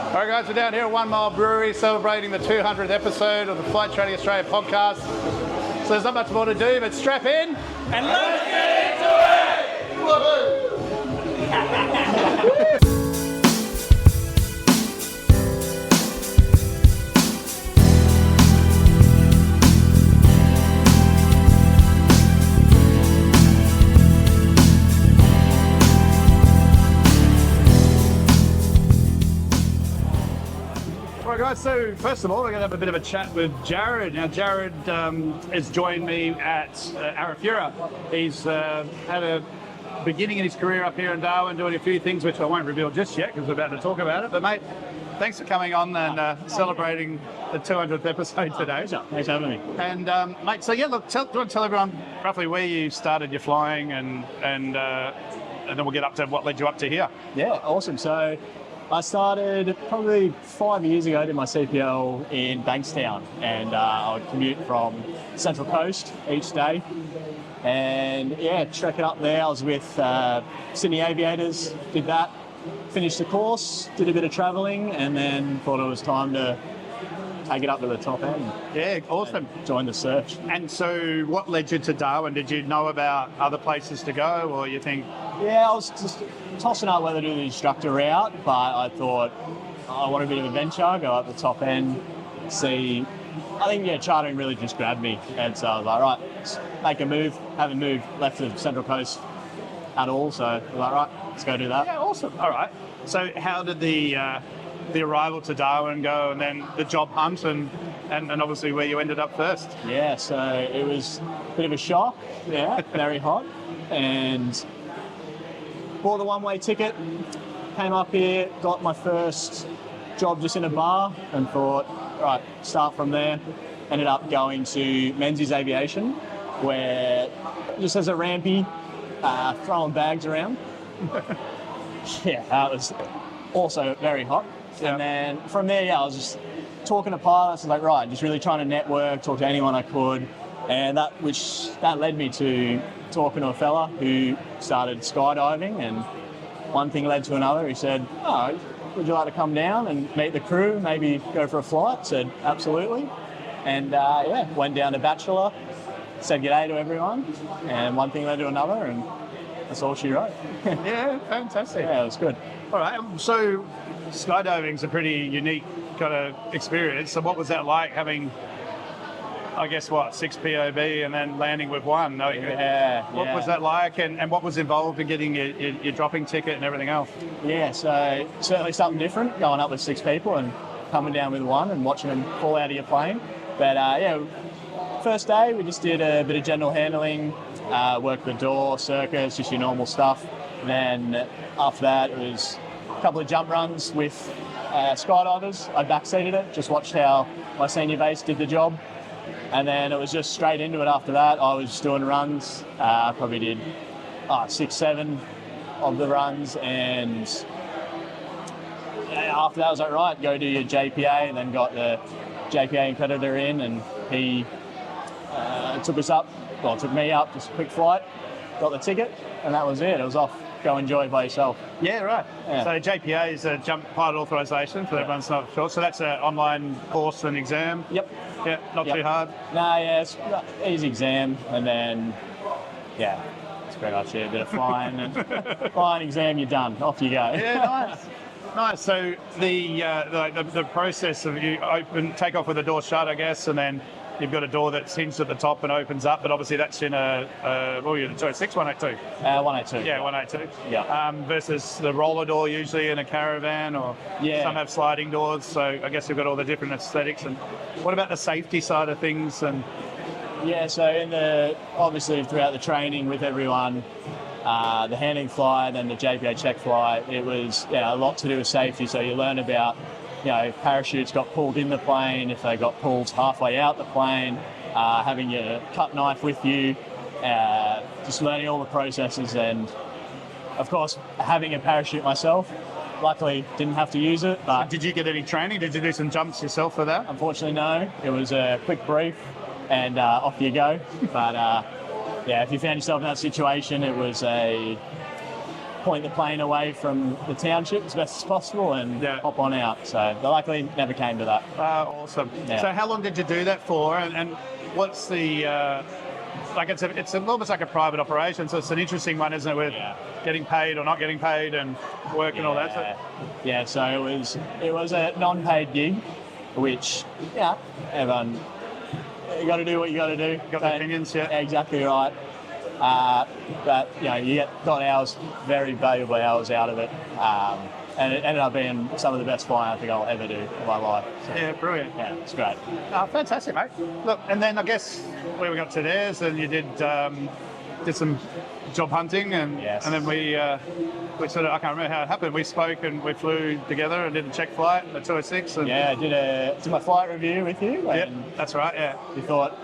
All right, guys, we're down here at 1 Mile Brewery celebrating the 200th episode of the Flight Training Australia podcast. So there's not much more to do, but strap in and let's get into it! Woohoo! Guys, so first of all, we're going to have a bit of a chat with Jared. Now, Jared has joined me at Arafura. He's had a beginning in his career up here in Darwin, doing a few things which I won't reveal just yet because we're about to talk about it. But mate, thanks for coming on and celebrating the 200th episode today. Thanks for having me. And mate, so yeah, look, do you want to tell everyone roughly where you started your flying and then we'll get up to what led you up to here. Yeah, awesome. So I started probably 5 years ago, did my CPL in Bankstown, and I would commute from Central Coast each day. And yeah, trek it up there. I was with Sydney Aviators, did that, finished the course, did a bit of travelling, and then thought it was time to take it up to the top end. Yeah, awesome. Join the search. And so what led you to Darwin? Did you know about other places to go, or you think? Yeah, I was just tossing up whether to do the instructor route, but I thought I want a bit of adventure, go up the top end, see. I think, chartering really just grabbed me. And so I was like, right, let's make a move. Haven't moved left the Central Coast at all, so I was like, right, let's go do that. Yeah, awesome. All right. So how did the arrival to Darwin go, and then the job hunt, and obviously where you ended up first? Yeah, so it was a bit of a shock, very hot, and bought the one-way ticket, came up here, got my first job just in a bar, and thought, right, start from there. Ended up going to Menzies Aviation, where just as a rampy, throwing bags around. Yeah, it was also very hot. Yeah. And then from there, I was just talking to pilots, like, right, just really trying to network, talk to anyone I could. And that led me to talking to a fella who started skydiving, and one thing led to another. He said, oh, would you like to come down and meet the crew, maybe go for a flight? Said, absolutely. And went down to Bachelor, said g'day to everyone, and one thing led to another, and that's all she wrote. Yeah, fantastic. Yeah, it was good. All right, so skydiving's a pretty unique kind of experience. So what was that like, having, I guess, 6 POB and then landing with one? What was that like, and what was involved in getting your dropping ticket and everything else? Yeah, so certainly something different, going up with 6 people and coming down with one and watching them fall out of your plane. But first day we just did a bit of general handling, worked the door, circuits, just your normal stuff. Then after that it was a couple of jump runs with skydivers. I backseated it, just watched how my senior base did the job. And then it was just straight into it after that. I was doing runs, probably did 6, 7 of the runs, and after that I was like, right, go do your JPA, and then got the JPA accreditor in, and he took me up, just a quick flight, got the ticket, and that was it. It was off, go enjoy by yourself. Yeah, right. Yeah. So JPA is a jump pilot authorisation, for everyone's not sure. So that's an online course and exam? Yep. Yeah, not too hard? No, it's easy exam, and then, it's pretty much it. A bit of flying, and flying exam, you're done. Off you go. Yeah, nice. Nice. So the process of you take off with the door shut, I guess, and then you've got a door that's hinged at the top and opens up, but obviously that's in a 182? 182. Yeah, 182. Yeah. Versus the roller door usually in a caravan, or some have sliding doors. So I guess you've got all the different aesthetics. And what about the safety side of things? And so obviously throughout the training with everyone, the handling flight and the JPA check flight, it was a lot to do with safety. So you learn about, parachutes got pulled in the plane, if they got pulled halfway out the plane, having your cut knife with you, just learning all the processes, and of course having a parachute myself. Luckily didn't have to use it. But did you get any training? Did you do some jumps yourself for that? Unfortunately no. It was a quick brief and off you go. But if you found yourself in that situation, it was point the plane away from the township as best as possible and Yeah. hop on out. So they luckily never came to that. Awesome. Yeah. So how long did you do that for? And what's the like? It's almost like a private operation, so it's an interesting one, isn't it? With Yeah. getting paid or not getting paid and work and all that. So, Yeah, so it was a non-paid gig, which everyone, you got to do what you got to do. got the opinions, yeah. Exactly right. But you got hours, very valuable hours out of it, and it ended up being some of the best flying I think I'll ever do in my life. So, Yeah, brilliant. yeah, it's great. Fantastic, mate. Look, and then I guess we got to theirs, and you did some job hunting, and Yes. and then we sort of, I can't remember how it happened. We spoke and we flew together and did a check flight at 206. And Yeah, I did my flight review with you. yeah, And that's right. Yeah, you thought,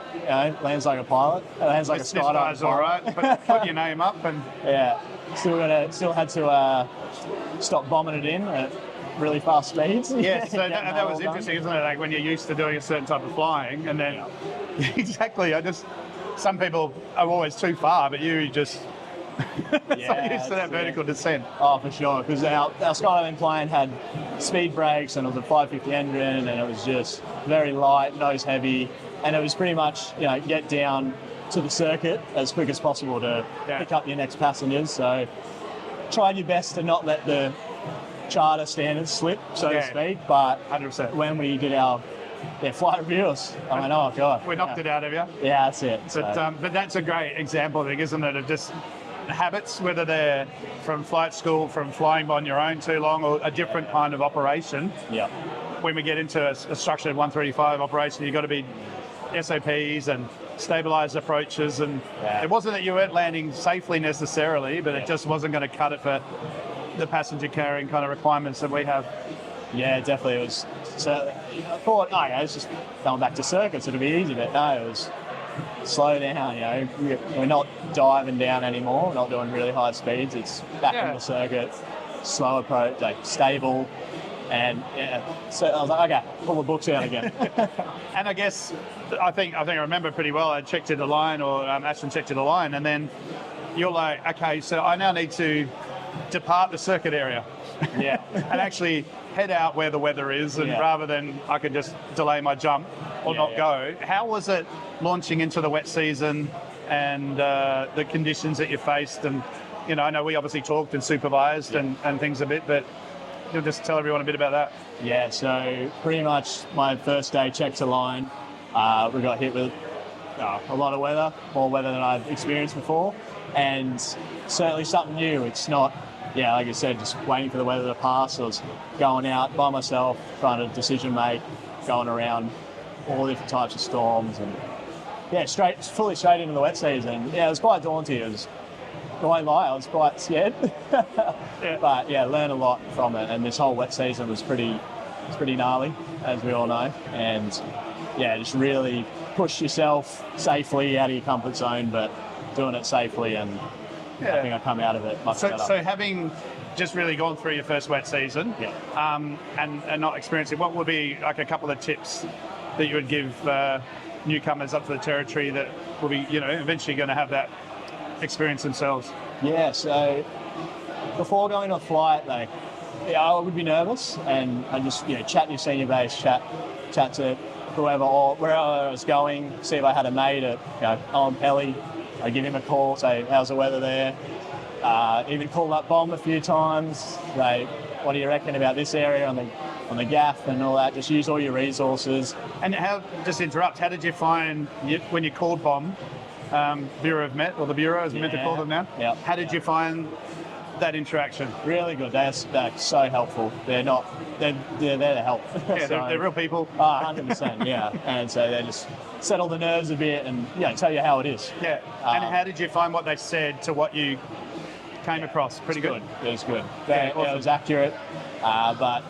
lands like a pilot, lands like a this skydiver. guy's all right. Put your name up, and Yeah, still had to stop bombing it in at really fast speeds. yeah. So Getting that was all done. interesting, isn't it? Like when you're used to doing a certain type of flying, and then exactly. Some people are always too far, but you just so used to that vertical descent. Oh, for sure, because our skydiving plane had speed brakes and it was a 550 engine, and it was just very light, nose heavy, and it was pretty much get down to the circuit as quick as possible to pick up your next passengers. So tried your best to not let the charter standards slip, so to speak. But 100%. when we did our flight reviews, I went, oh god, We knocked it out of you. Yeah, that's it. But that's a great example, I think, isn't it, of just habits, whether they're from flight school, from flying on your own too long, or a different kind of operation. Yeah. When we get into a structured 135 operation, you've got to be SOPs and stabilised approaches. And it wasn't that you weren't landing safely necessarily, but it just wasn't going to cut it for the passenger carrying kind of requirements that we have. Yeah, definitely. It was. So I thought, it's just going back to circuits, it'll be easy, but no, it was slow down. We're not diving down anymore. We're not doing really high speeds. It's back in the circuit, slow approach, stable, and So I was like, okay, pull the books out again. And I guess I think I remember pretty well. I checked to the line, or Ashton checked to the line, and then you're like, okay, so I now need to depart the circuit area. Yeah. And actually head out where the weather is, and rather than I could just delay my jump or not go. How was it launching into the wet season and the conditions that you faced? And I know we obviously talked and supervised and things a bit, but you'll just tell everyone a bit about that. Yeah, so pretty much my first day check to line, we got hit with a lot of weather, more weather than I've experienced before, and certainly something new. It's not, like I said, just waiting for the weather to pass. I was going out by myself, trying to decision make, going around all different types of storms, and fully straight into the wet season. Yeah, it was quite daunting. I won't lie, I was quite scared. But learned a lot from it, and this whole wet season was pretty gnarly, as we all know, and just really push yourself safely out of your comfort zone, but doing it safely, and I think I come out of it much better. So having just really gone through your first wet season, and not experiencing, what would be like a couple of tips that you would give newcomers up to the territory that will be, eventually going to have that experience themselves? Yeah, so before going on a flight, I would be nervous, and I just chat to your senior base, chat to whoever or wherever I was going, see if I had a mate at Owen Pelly. I give him a call, say how's the weather there. Even called up Bomb a few times. What do you reckon about this area on the gaff and all that? Just use all your resources. And just interrupt, how did you find when you called Bomb, Bureau of Met, or the Bureau as we meant to call them now? Yeah. How did you find that interaction? Really good. They're so helpful. They're there to help. Yeah, they're real people. 100%, yeah. And so they just settle the nerves a bit and tell you how it is. Yeah. And how did you find what they said to what you came across? Pretty good. It was good. Awesome. It was accurate, but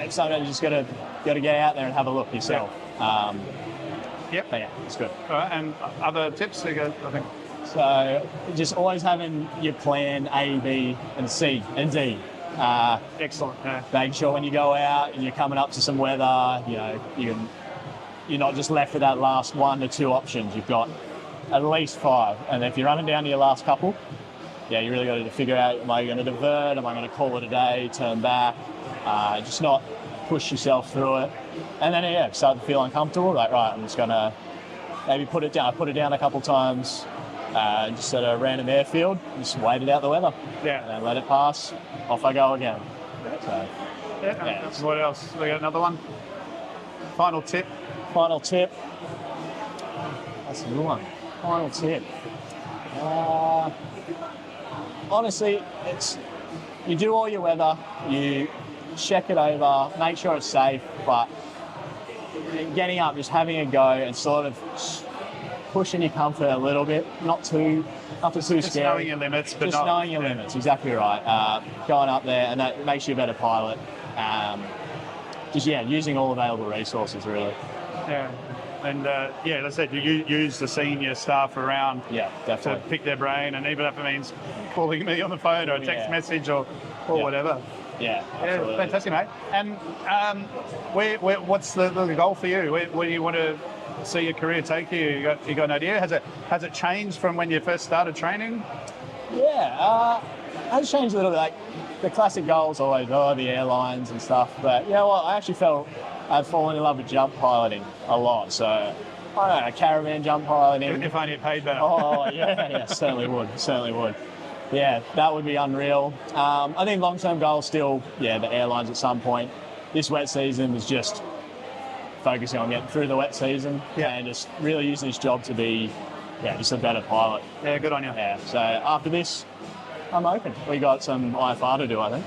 sometimes you just got to get out there and have a look yourself. Yep. But it's good. All right. And other tips? I think. So just always having your plan A, B, and C and D. Excellent. Yeah. Making sure when you go out and you're coming up to some weather, you're not just left with that last 1 to 2 options. You've got at least 5, and if you're running down to your last couple, yeah, you really got to figure out, am I going to divert? Am I going to call it a day, turn back? Just not push yourself through it. And then, yeah, start to feel uncomfortable. Like, right, I'm just going to maybe put it down. I put it down a couple times, just at a random airfield, just waited out the weather. Yeah. And then let it pass, off I go again. So, Yeah. What else? We got another one. Final tip. Final tip. That's a good one. Final tip. Honestly, it's you do all your weather, you check it over, make sure it's safe, but getting up, just having a go and sort of pushing your comfort a little bit, not too scary. Just knowing your limits, but just knowing your limits, exactly right. Going up there, and that makes you a better pilot. Using all available resources, really. Yeah. And as I said, you use the senior staff around definitely to pick their brain, and even if it means calling me on the phone or a text message or whatever. Yeah, absolutely. Yeah, fantastic, mate. And what's the goal for you? Where do you want to see your career take you? You got an idea? Has it changed from when you first started training? Yeah, it has changed a little bit. Like the classic goals always, the airlines and stuff. But I actually felt I'd fallen in love with jump piloting a lot. So I don't know, caravan jump piloting. If only it paid better. Oh yeah, certainly would. Yeah, that would be unreal. I think long-term goal still, the airlines at some point. This wet season was just focusing on getting through the wet season and just really using this job to be, just a better pilot. Yeah, good on you. Yeah, so after this, I'm open. We got some IFR to do, I think.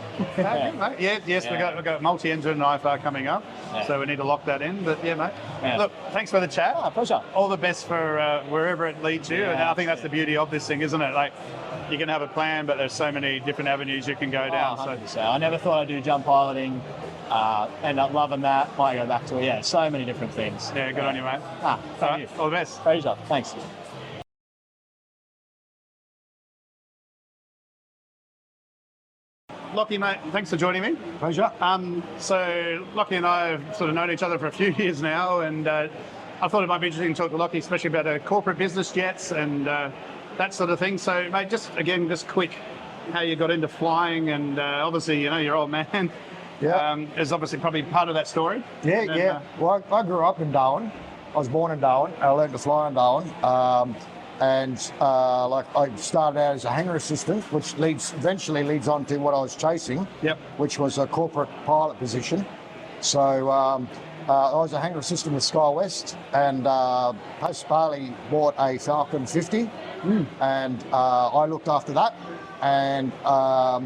Yes, we've got multi-engine IFR coming up, so we need to lock that in. But mate. Yeah. Look, thanks for the chat. Pleasure. All the best for wherever it leads you. And I think that's the beauty of this thing, isn't it? Like, you can have a plan, but there's so many different avenues you can go down. 100%. So I never thought I'd do jump piloting. End up loving that. Might go back to it. So many different things. Yeah, good on you, mate. Thank you. All the best. Pleasure. Thanks. Lockie, mate, thanks for joining me. Pleasure. So Lockie and I have sort of known each other for a few years now, and I thought it might be interesting to talk to Lockie, especially about corporate business jets and that sort of thing. So, mate, just quick, how you got into flying, and obviously, your old man is obviously probably part of that story. Well, I grew up in Darwin. I was born in Darwin. I learned to fly in Darwin. I started out as a hangar assistant, which eventually leads on to what I was chasing, which was a corporate pilot position. So I was a hangar assistant with SkyWest, and Post Barley bought a Falcon 50, and I looked after that. And I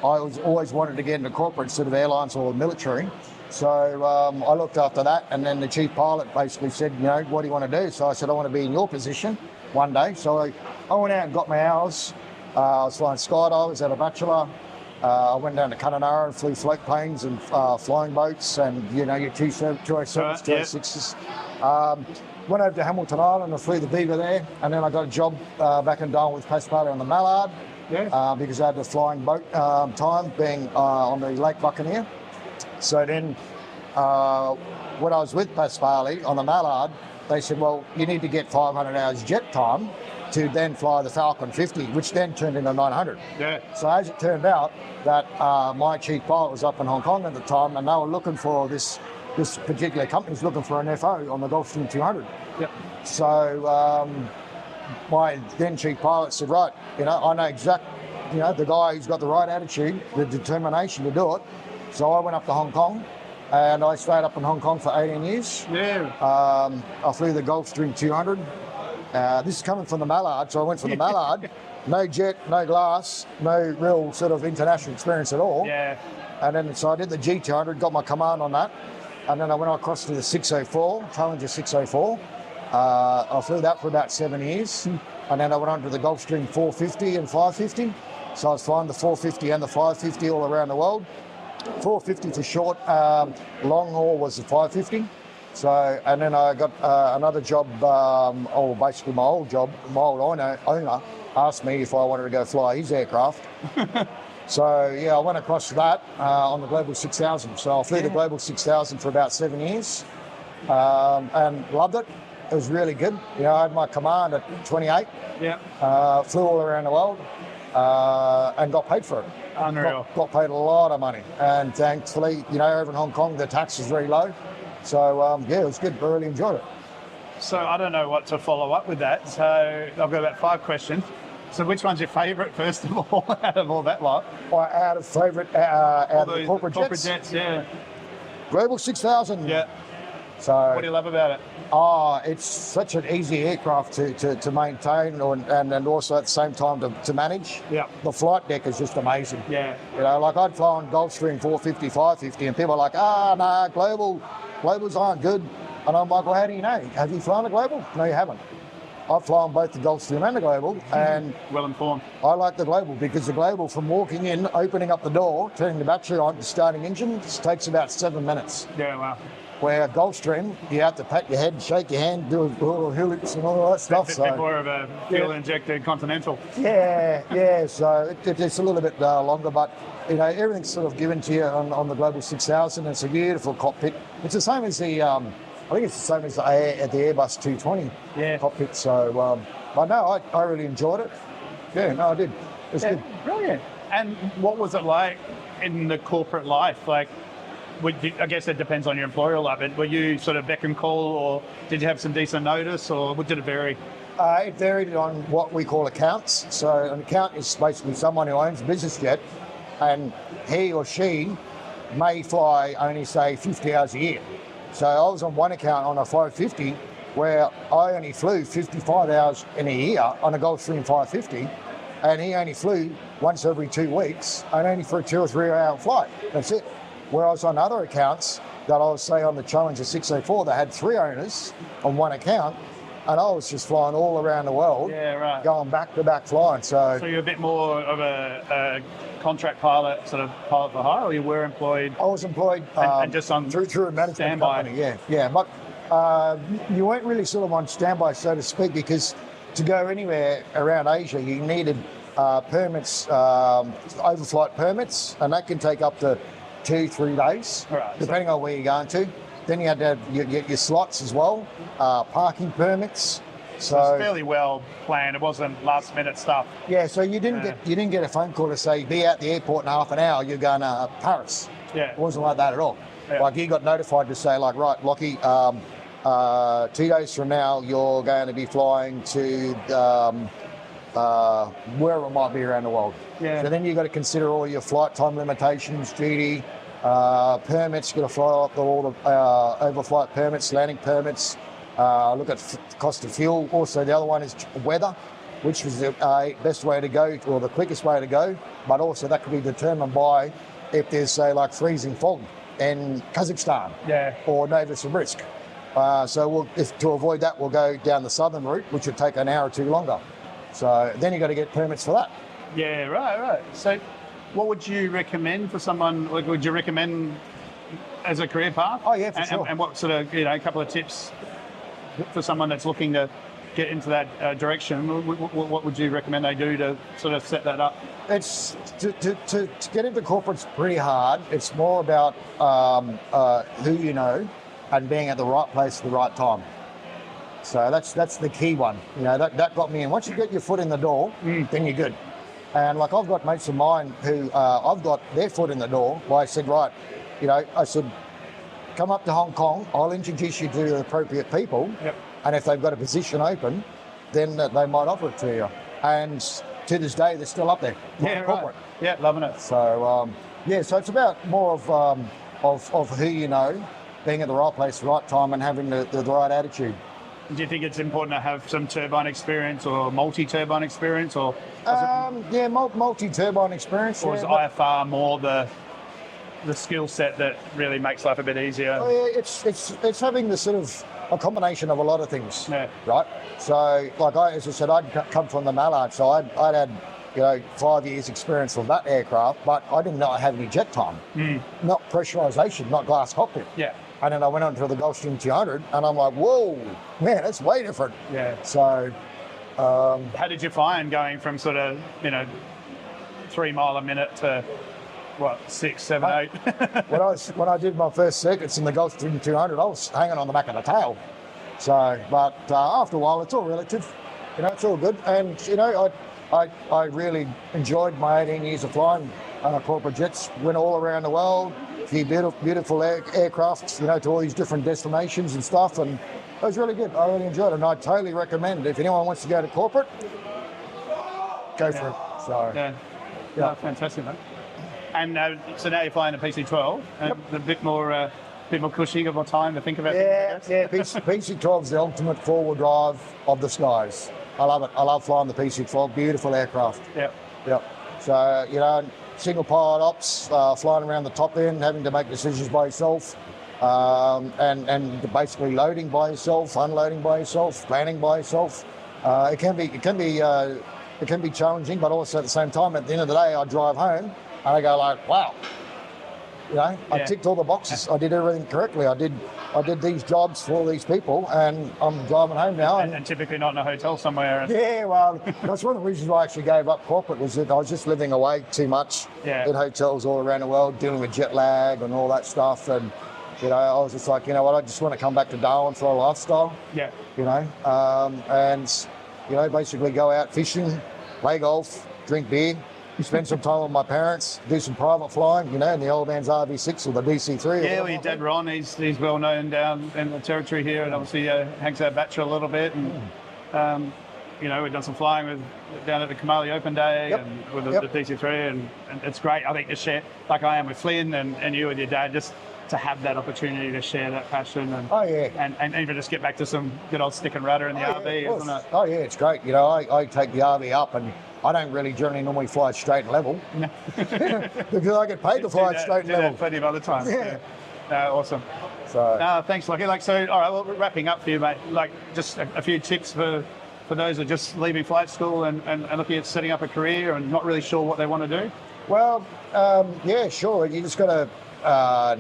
always wanted to get into corporate instead of airlines or military. So I looked after that, and then the chief pilot basically said, what do you want to do? So I said, I want to be in your position one day. So I went out and got my hours. I was flying skydivers at a bachelor. I went down to Kununurra and flew float planes and flying boats and, your 207s, 206s. Went over to Hamilton Island and flew the Beaver there. And then I got a job back in Darwin with Post Barley on the Mallard because I had the flying boat time being on the Lake Buccaneer. So then when I was with Post Barley on the Mallard, they said, well, you need to get 500 hours jet time to then fly the Falcon 50, which then turned into 900. So as it turned out, that my chief pilot was up in Hong Kong at the time, and they were looking for this particular company was looking for an FO on the Gulfstream 200. So my then chief pilot said, right, I know the guy who's got the right attitude, the determination to do it. So I went up to Hong Kong, and I stayed up in Hong Kong for 18 years. I flew the Gulfstream 200. This is coming from the Mallard, so I went from the Mallard, no jet, no glass, no real sort of international experience at all. And then so I did the G200, got my command on that, and then I went across to the 604, Challenger 604. I flew that for about 7 years, and then I went on to the Gulfstream 450 and 550. So I was flying the 450 and the 550 all around the world. 450 for short, long haul was the 550. So, and then I got another job, basically my old owner asked me if I wanted to go fly his aircraft. So I went across to that on the Global 6000. So I flew the Global 6000 for about 7 years and loved it. It was really good. I had my command at 28. Flew all around the world. and got paid for it. Unreal. Got paid a lot of money, and thankfully, over in Hong Kong, the tax is very low. So it was good. I really enjoyed it. So I don't know what to follow up with that. So I've got about 5 questions. So which one's your favourite, first of all, out of all that lot? Out of favourite, out of the corporate jets, yeah. Global 6000. Yeah. So What do you love about it? it's such an easy aircraft to maintain and also at the same time to manage. Yeah. The flight deck is just amazing. Yeah. Like I'd fly on Gulfstream 450, 550, and people are like, globals aren't good. And I'm like, well, how do you know? Have you flown a global? No, you haven't. I've flown both the Gulfstream and the global, and Well informed. I like the global because the global, from walking in, opening up the door, turning the battery on, starting engine, just takes about 7 minutes. Yeah, wow. Where Gulfstream, you have to pat your head, shake your hand, do all the hoops and all that stuff. Bit more of a fuel-injected Continental. Yeah. So it's a little bit longer, but everything's sort of given to you on the Global 6000. It's a beautiful cockpit. It's the same as the, I think it's the same as the Airbus 220 cockpit. So, but no, I really enjoyed it. Yeah, no, I did. It was good. Brilliant. And what was it like in the corporate life? Like, I guess it depends on your employer a lot, but were you sort of beck and call, or did you have some decent notice, or did it vary? It varied on what we call accounts. So an account is basically someone who owns a business jet, and he or she may fly only, say, 50 hours a year. So I was on one account on a 550 where I only flew 55 hours in a year on a Gulfstream 550, and he only flew once every 2 weeks and only for a 2 or 3 hour flight. That's it. Whereas on other accounts that I was, say, on the Challenger 604, they had 3 owners on one account, and I was just flying all around the world, going back-to-back flying. So you're a bit more of a contract pilot, sort of pilot for hire, or you were employed? I was employed and just on through a management standby. company. Yeah. But you weren't really sort of on standby, so to speak, because to go anywhere around Asia, you needed permits, overflight permits, and that can take up to 2-3 days, depending on where you're going to. Then you had to have your slots as well, parking permits. So it's fairly well planned. It wasn't last minute stuff. Yeah, so you didn't get a phone call to say be at the airport in half an hour. You're going to Paris. Yeah, it wasn't like that at all. Yeah. Like you got notified to say like, right, Lockie, 2 days from now you're going to be flying to wherever it might be around the world. Yeah. So then you got to consider all your flight time limitations, duty, permits. You got to fly up all the overflight permits, landing permits. Look at cost of fuel. Also, the other one is weather, which was the best way to go, or the quickest way to go. But also that could be determined by if there's, say, like freezing fog in Kazakhstan or Novosibirsk. So to avoid that, we'll go down the southern route, which would take an hour or 2 longer. So then you got to get permits for that. Yeah, right. So what would you recommend for someone, like would you recommend as a career path? Oh yeah, for sure. And what sort of, a couple of tips for someone that's looking to get into that direction, what would you recommend they do to sort of set that up? It's to get into corporate's pretty hard. It's more about who you know and being at the right place at the right time. So that's the key one. That got me in. Once you get your foot in the door, then you're good. And like I've got mates of mine who I've got their foot in the door. Well, I said, right, I said, come up to Hong Kong. I'll introduce you to the appropriate people. Yep. And if they've got a position open, then they might offer it to you. And to this day, they're still up there. Yeah, corporate. Right. Yeah, loving it. So so it's about more of who you know, being at the right place, right time, and having the right attitude. Do you think it's important to have some turbine experience or multi-turbine experience, or? Multi-turbine experience. Or is IFR more the skill set that really makes life a bit easier? It's having the sort of a combination of a lot of things, right? So, like as I said, I'd come from the Mallard, so I'd had 5 years experience of that aircraft, but I didn't know I had any jet time, not pressurization, not glass cockpit. Yeah. And then I went on to the Gulfstream 200, and I'm like, whoa, man, that's way different. Yeah. So, how did you find going from sort of 3 mile a minute to what, 6, 7, 8? when I did my first circuits in the Gulfstream 200, I was hanging on the back of the tail. So, but after a while, it's all relative. It's all good. And I really enjoyed my 18 years of flying corporate jets. Went all around the world, a few beautiful aircrafts, to all these different destinations and stuff, and it was really good. I really enjoyed it, and I totally recommend it. If anyone wants to go to corporate, go for it. So, yeah, fantastic, mate. And so now you're flying a PC-12, and a bit more cushy, got more time to think about things, I guess. PC-12 is the ultimate four-wheel drive of the skies. I love it. I love flying the PC-12. Beautiful aircraft. Yep. So, single pilot ops, flying around the top end, having to make decisions by yourself, and basically loading by yourself, unloading by yourself, planning by yourself. It can be challenging, but also at the same time, at the end of the day, I drive home and I go like, wow. I ticked all the boxes. I did everything correctly. I did these jobs for all these people, and I'm driving home now. And typically not in a hotel somewhere. Yeah, well, that's one of the reasons why I actually gave up corporate, was that I was just living away too much in hotels all around the world, dealing with jet lag and all that stuff. And, I was just like, I just want to come back to Darwin for a lifestyle. Yeah. And, basically go out fishing, play golf, drink beer, spend some time with my parents, do some private flying, in the old man's RV6 or the DC3. Yeah, well, your dad Ron, he's well known down in the territory here, and obviously hangs out Bachelor a little bit, and we've done some flying down at the Kamali Open Day and with the DC3, and it's great. I think to share, like I am with Flynn and you and your dad, just to have that opportunity to share that passion and even just get back to some good old stick and rudder in the RV, isn't it? Oh yeah, it's great. I take the RV up, and I don't really generally normally fly straight and level because I get paid to fly straight and level. Plenty of other times. Yeah. Awesome. So thanks, Lockie. All right, well, wrapping up for you, mate. Just a few tips for those who are just leaving flight school and looking at setting up a career and not really sure what they want to do. Well, sure. You just got to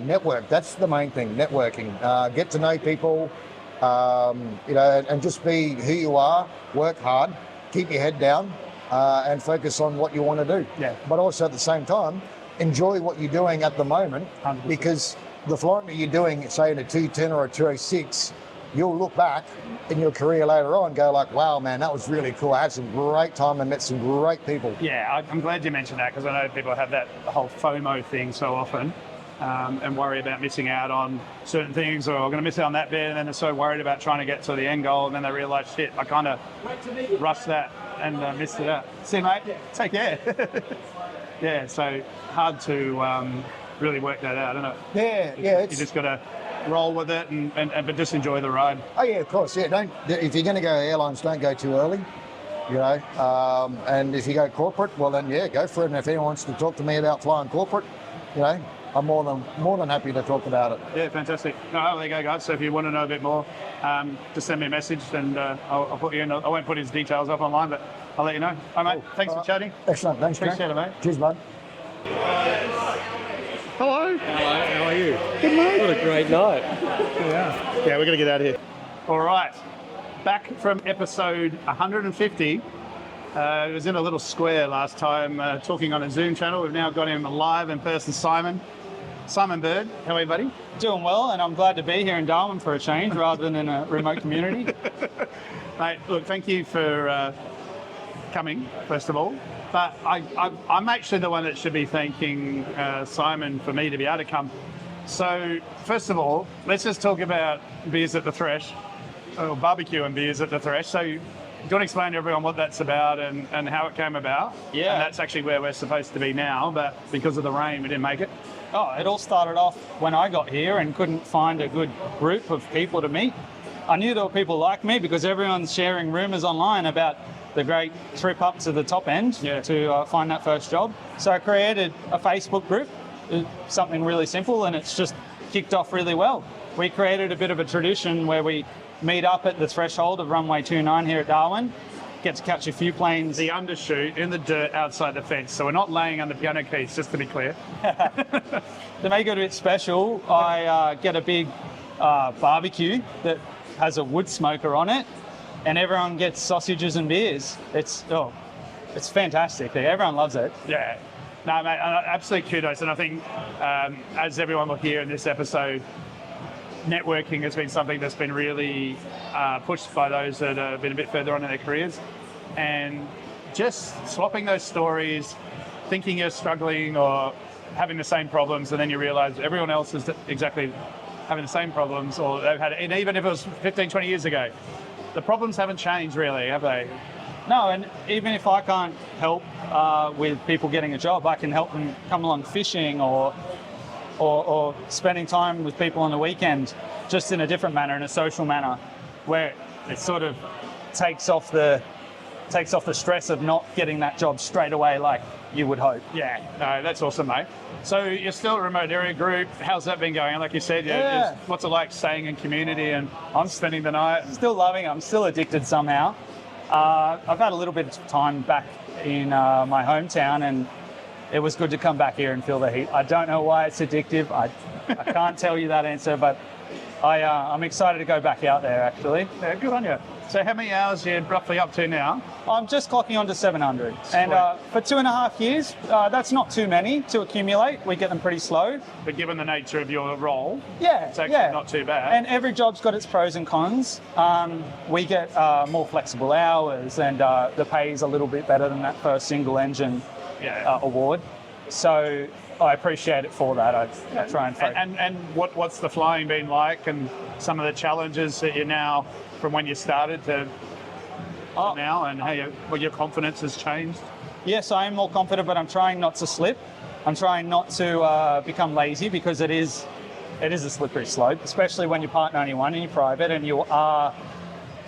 network. That's the main thing. Networking. Get to know people. And just be who you are. Work hard. Keep your head down. And focus on what you want to do. Yeah. But also at the same time, enjoy what you're doing at the moment, 100%. Because the flying that you're doing, say in a 210 or a 206, you'll look back in your career later on and go like, wow, man, that was really cool. I had some great time and met some great people. Yeah, I'm glad you mentioned that, because I know people have that whole FOMO thing so often. And worry about missing out on certain things, or I'm going to miss out on that bit, and then they're so worried about trying to get to the end goal, and then they realise, shit, I kind of rushed that and missed it out. See, mate, take care. Yeah, so hard to really work that out, isn't it? Yeah. You just got to roll with it, but just enjoy the ride. Oh yeah, of course. Yeah, if you're going to go airlines, don't go too early. And if you go corporate, well then go for it. And if anyone wants to talk to me about flying corporate, I'm more than happy to talk about it. Yeah, fantastic. There you go, guys. So if you want to know a bit more, just send me a message, and I'll put you in. I won't put his details up online, but I'll let you know. All right, mate. Thanks for chatting. Excellent. Thanks, Appreciate it, mate. Cheers, bud. Hello. How are you? Good, mate. What a great night. Yeah, we're going to get out of here. All right. Back from episode 150. It was in a little square last time, talking on a Zoom channel. We've now got him live in person, Simon Bird. How are you, buddy? Doing well, and I'm glad to be here in Darwin for a change rather than in a remote community. Mate, look, thank you for coming, first of all. But I'm actually the one that should be thanking Simon for me to be able to come. So, first of all, let's just talk about beers at the Thresh, or barbecue and beers at the Thresh. So, do you want to explain to everyone what that's about and how it came about? Yeah. And that's actually where we're supposed to be now, but because of the rain, we didn't make it. Oh, it all started off when I got here and couldn't find a good group of people to meet. I knew there were people like me because everyone's sharing rumours online about the great trip up to the top end to find that first job. So I created a Facebook group, something really simple, and it's just kicked off really well. We created a bit of a tradition where we meet up at the threshold of runway 29 here at Darwin, get to catch a few planes. The undershoot in the dirt outside the fence, so we're not laying on the piano keys, just to be clear. To make it a bit special, I get a big barbecue that has a wood smoker on it, and everyone gets sausages and beers. It's fantastic. Everyone loves it. Yeah. No, mate, absolute kudos. And I think, as everyone will hear in this episode, networking has been something that's been really pushed by those that have been a bit further on in their careers. And just swapping those stories, thinking you're struggling or having the same problems, and then you realize everyone else is exactly having the same problems, or they've had it, and even if it was 15, 20 years ago, the problems haven't changed really, have they? No, and even if I can't help with people getting a job, I can help them come along fishing or spending time with people on the weekend, just in a different manner, in a social manner, where it sort of takes off the stress of not getting that job straight away like you would hope. Yeah, no, that's awesome, mate. So you're still a remote area group. How's that been going? Like you said, what's it like staying in community and I'm spending the night? Still loving it. I'm still addicted somehow. I've had a little bit of time back in my hometown, and it was good to come back here and feel the heat. I don't know why it's addictive. I can't tell you that answer, but I'm excited to go back out there, actually. Yeah, good on you. So how many hours are you roughly up to now? I'm just clocking on to 700. Sweet. And for 2.5 years, that's not too many to accumulate. We get them pretty slow. But given the nature of your role, Yeah, it's actually not too bad. And every job's got its pros and cons. We get more flexible hours, and the pay's a little bit better than that first single engine award. So I appreciate it for that. I try and focus. And what's the flying been like, and some of the challenges that you're now, from when you started to now, and how your confidence has changed? Yes, I am more confident, but I'm trying not to slip. I'm trying not to become lazy, because it is a slippery slope, especially when you're part 91 and you're private and you are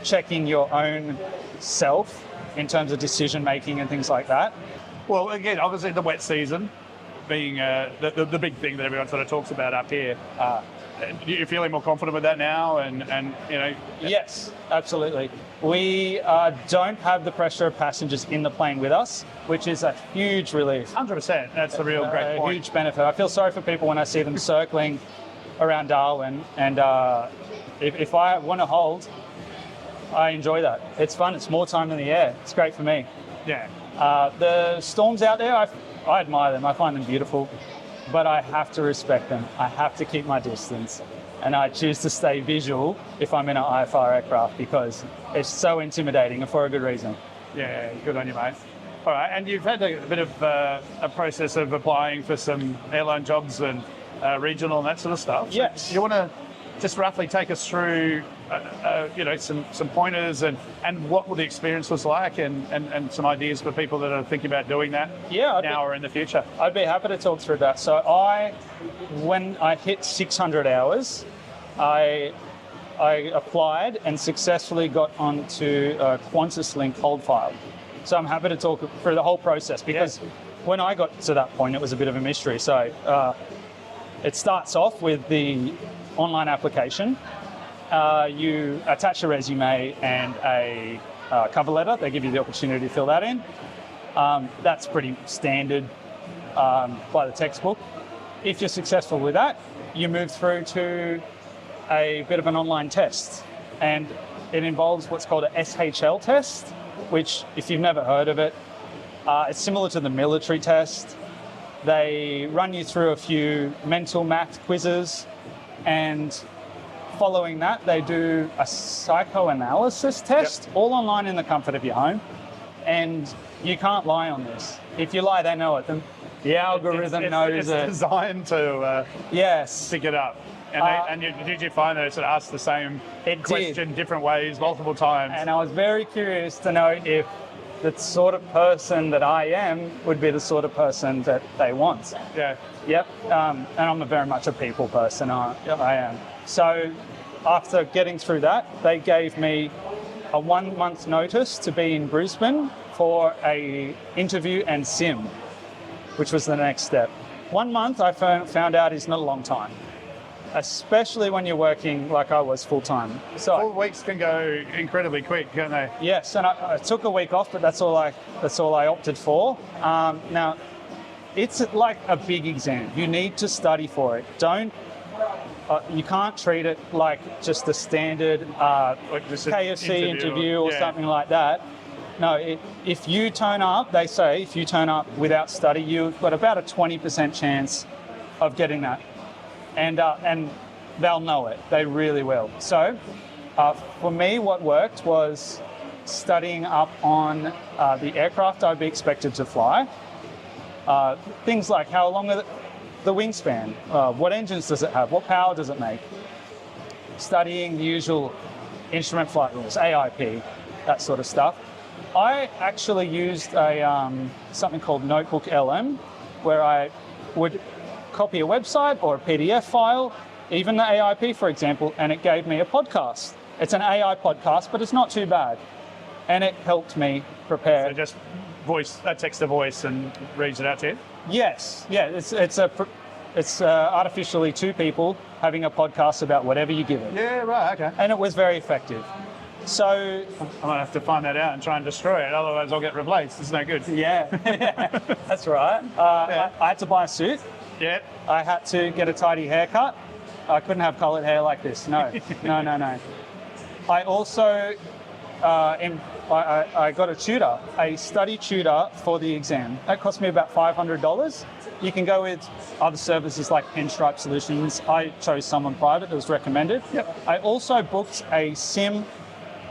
checking your own self in terms of decision making and things like that. Well, again, obviously the wet season being the big thing that everyone sort of talks about up here. You're feeling more confident with that now, and you know? Yes, absolutely. We don't have the pressure of passengers in the plane with us, which is a huge relief. 100%. That's a real great point. A huge benefit. I feel sorry for people when I see them circling around Darwin, and if I want to hold, I enjoy that. It's fun. It's more time in the air. It's great for me. Yeah. The storms out there, I admire them. I find them beautiful. But I have to respect them. I have to keep my distance. And I choose to stay visual if I'm in an IFR aircraft, because it's so intimidating, and for a good reason. Yeah, good on you, mate. All right, and you've had a bit of a process of applying for some airline jobs and regional and that sort of stuff. Yes. So you want to just roughly take us through, some pointers and what the experience was like, and some ideas for people that are thinking about doing that now or in the future? I'd be happy to talk through that. So when I hit 600 hours, I applied and successfully got onto a Qantas Link hold file. So I'm happy to talk through the whole process, because when I got to that point, it was a bit of a mystery. So it starts off with the online application. You attach a resume and a cover letter. They give you the opportunity to fill that in. That's pretty standard by the textbook. If you're successful with that, you move through to a bit of an online test, and it involves what's called a SHL test, which, if you've never heard of it, it's similar to the military test. They run you through a few mental math quizzes, and following that, they do a psychoanalysis test, all online in the comfort of your home. And you can't lie on this. If you lie, they know it. The algorithm knows it. It's designed to pick it up. And did you find that it sort of asked the same question different ways multiple times? And I was very curious to know if the sort of person that I am would be the sort of person that they want. Yeah. Yep. And I'm very much a people person. I am. So after getting through that, they gave me a 1 month notice to be in Brisbane for a interview and sim, which was the next step. 1 month, I found out, is not a long time, especially when you're working like I was full time. So 4 weeks can go incredibly quick, can't they? yes, and I took a week off, but that's all I opted for. Now, it's like a big exam. You need to study for it. You can't treat it like just a standard KFC interview or something like that. No, if you turn up, they say, if you turn up without study, you've got about a 20% chance of getting that. And they'll know it. They really will. So for me, what worked was studying up on the aircraft I'd be expected to fly. Things like how long are the wingspan, what engines does it have, what power does it make? Studying the usual instrument flight rules, AIP, that sort of stuff. I actually used something called Notebook LM, where I would copy a website or a PDF file, even the AIP, for example, and it gave me a podcast. It's an AI podcast, but it's not too bad. And it helped me prepare. So just text to voice and reads it out to you? Yes, yeah, it's artificially two people having a podcast about whatever you give it. Yeah, right, okay. And it was very effective. So I might have to find that out and try and destroy it, otherwise I'll get replaced. It's no good. yeah, that's right. I had to buy a suit. Yeah. I had to get a tidy haircut. I couldn't have coloured hair like this. No, no. I also I got a tutor, a study tutor for the exam. That cost me about $500. You can go with other services like Pinstripe Solutions. I chose someone private that was recommended. Yep. I also booked a sim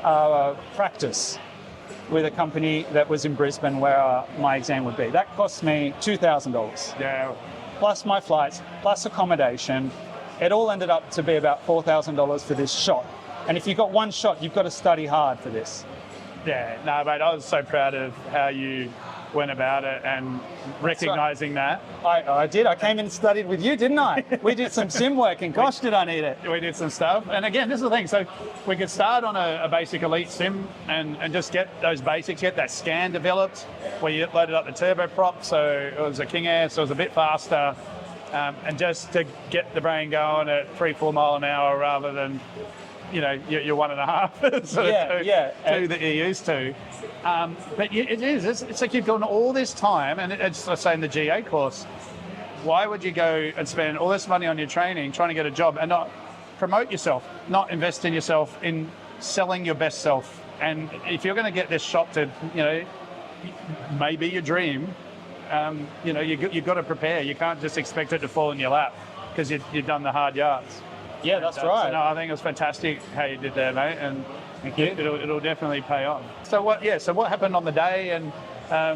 practice with a company that was in Brisbane where my exam would be. That cost me $2,000. Yeah. Plus my flights, plus accommodation. It all ended up to be about $4,000 for this shot. And if you've got one shot, you've got to study hard for this. Yeah, no, mate, I was so proud of how you went about it and recognising that. I did. I came in and studied with you, didn't I? We did some sim work, and gosh, did I need it. We did some stuff. And again, this is the thing. So we could start on a basic elite sim and just get those basics, get that scan developed where you loaded up the turboprop. So it was a King Air, so it was a bit faster. And just to get the brain going at 3-4 mile an hour rather than, you know, your 1.5 sort of two that you're used to. But it is. It's like you've gone all this time, and it's, let's say, in the GA course, why would you go and spend all this money on your training, trying to get a job, and not promote yourself, not invest in yourself, in selling your best self? And if you're going to get this shot to, you know, maybe your dream, you know, you've got to prepare. You can't just expect it to fall in your lap because you've done the hard yards. Yeah, that's right. So, no, I think it was fantastic how you did there, mate, and Thank you. It'll definitely pay off. So what happened on the day and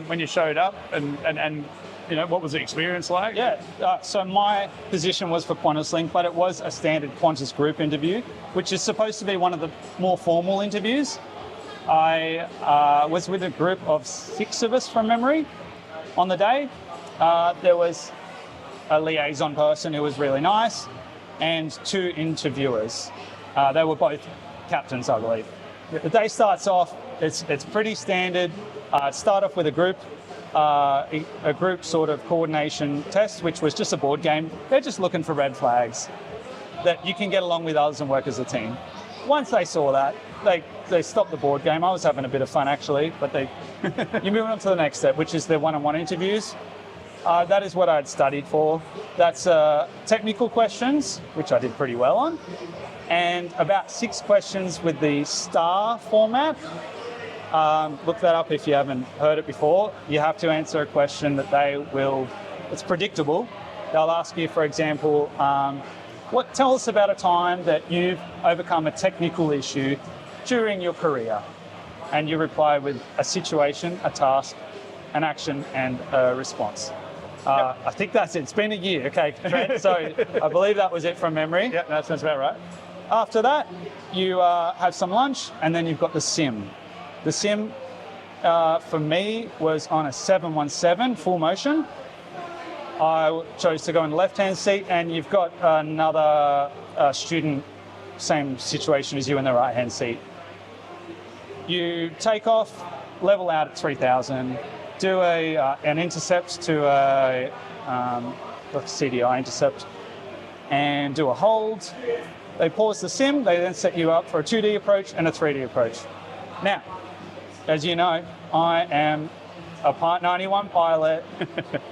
when you showed up and you know, what was the experience like? Yeah, so my position was for QantasLink, but it was a standard Qantas group interview, which is supposed to be one of the more formal interviews. I was with a group of 6 of us from memory on the day. There was a liaison person who was really nice and 2 interviewers. They were both captains, I believe. The day starts off, it's pretty standard. Start off with a group sort of coordination test, which was just a board game. They're just looking for red flags that you can get along with others and work as a team. Once they saw that, they stopped the board game. I was having a bit of fun actually, but you're moving on to the next step, which is their one-on-one interviews. That is what I'd studied for. That's technical questions, which I did pretty well on, and about 6 questions with the STAR format. Look that up if you haven't heard it before. You have to answer a question that it's predictable. They'll ask you, for example, tell us about a time that you've overcome a technical issue during your career. And you reply with a situation, a task, an action, and a response. I think that's it. It's been a year, okay, Trent? So I believe that was it from memory. Yeah, that sounds about right. After that, you have some lunch, and then you've got the sim. The sim, for me, was on a 717 full motion. I chose to go in the left-hand seat, and you've got another student, same situation as you in the right-hand seat. You take off, level out at 3,000, do an intercept to a CDI intercept, and do a hold. They pause the sim, they then set you up for a 2D approach and a 3D approach. Now, as you know, I am a Part 91 pilot.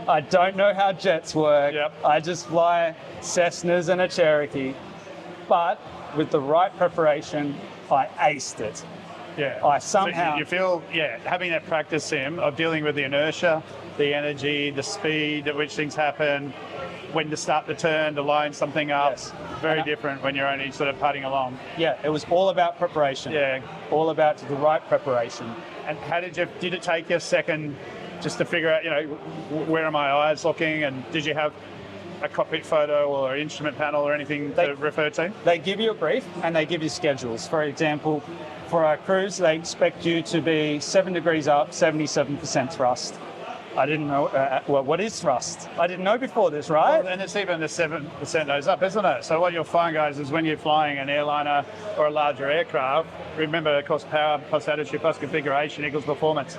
I don't know how jets work. Yep. I just fly Cessnas and a Cherokee. But with the right preparation, I aced it. Yeah. I somehow... So you feel, having that practice sim of dealing with the inertia, the energy, the speed at which things happen, when to start the turn, to line something up. Yes. Very different when you're only sort of putting along. Yeah, it was all about preparation. Yeah. All about the right preparation. And how did it take you a second just to figure out, where are my eyes looking, and did you have a cockpit photo or an instrument panel or anything to refer to? They give you a brief and they give you schedules. For example, for our cruise, they expect you to be 7 degrees up, 77% thrust. I didn't know, what is thrust? I didn't know before this, right? Well, and it's even the 7% nose up, isn't it? So what you'll find, guys, is when you're flying an airliner or a larger aircraft, remember, of course, power plus attitude plus configuration equals performance.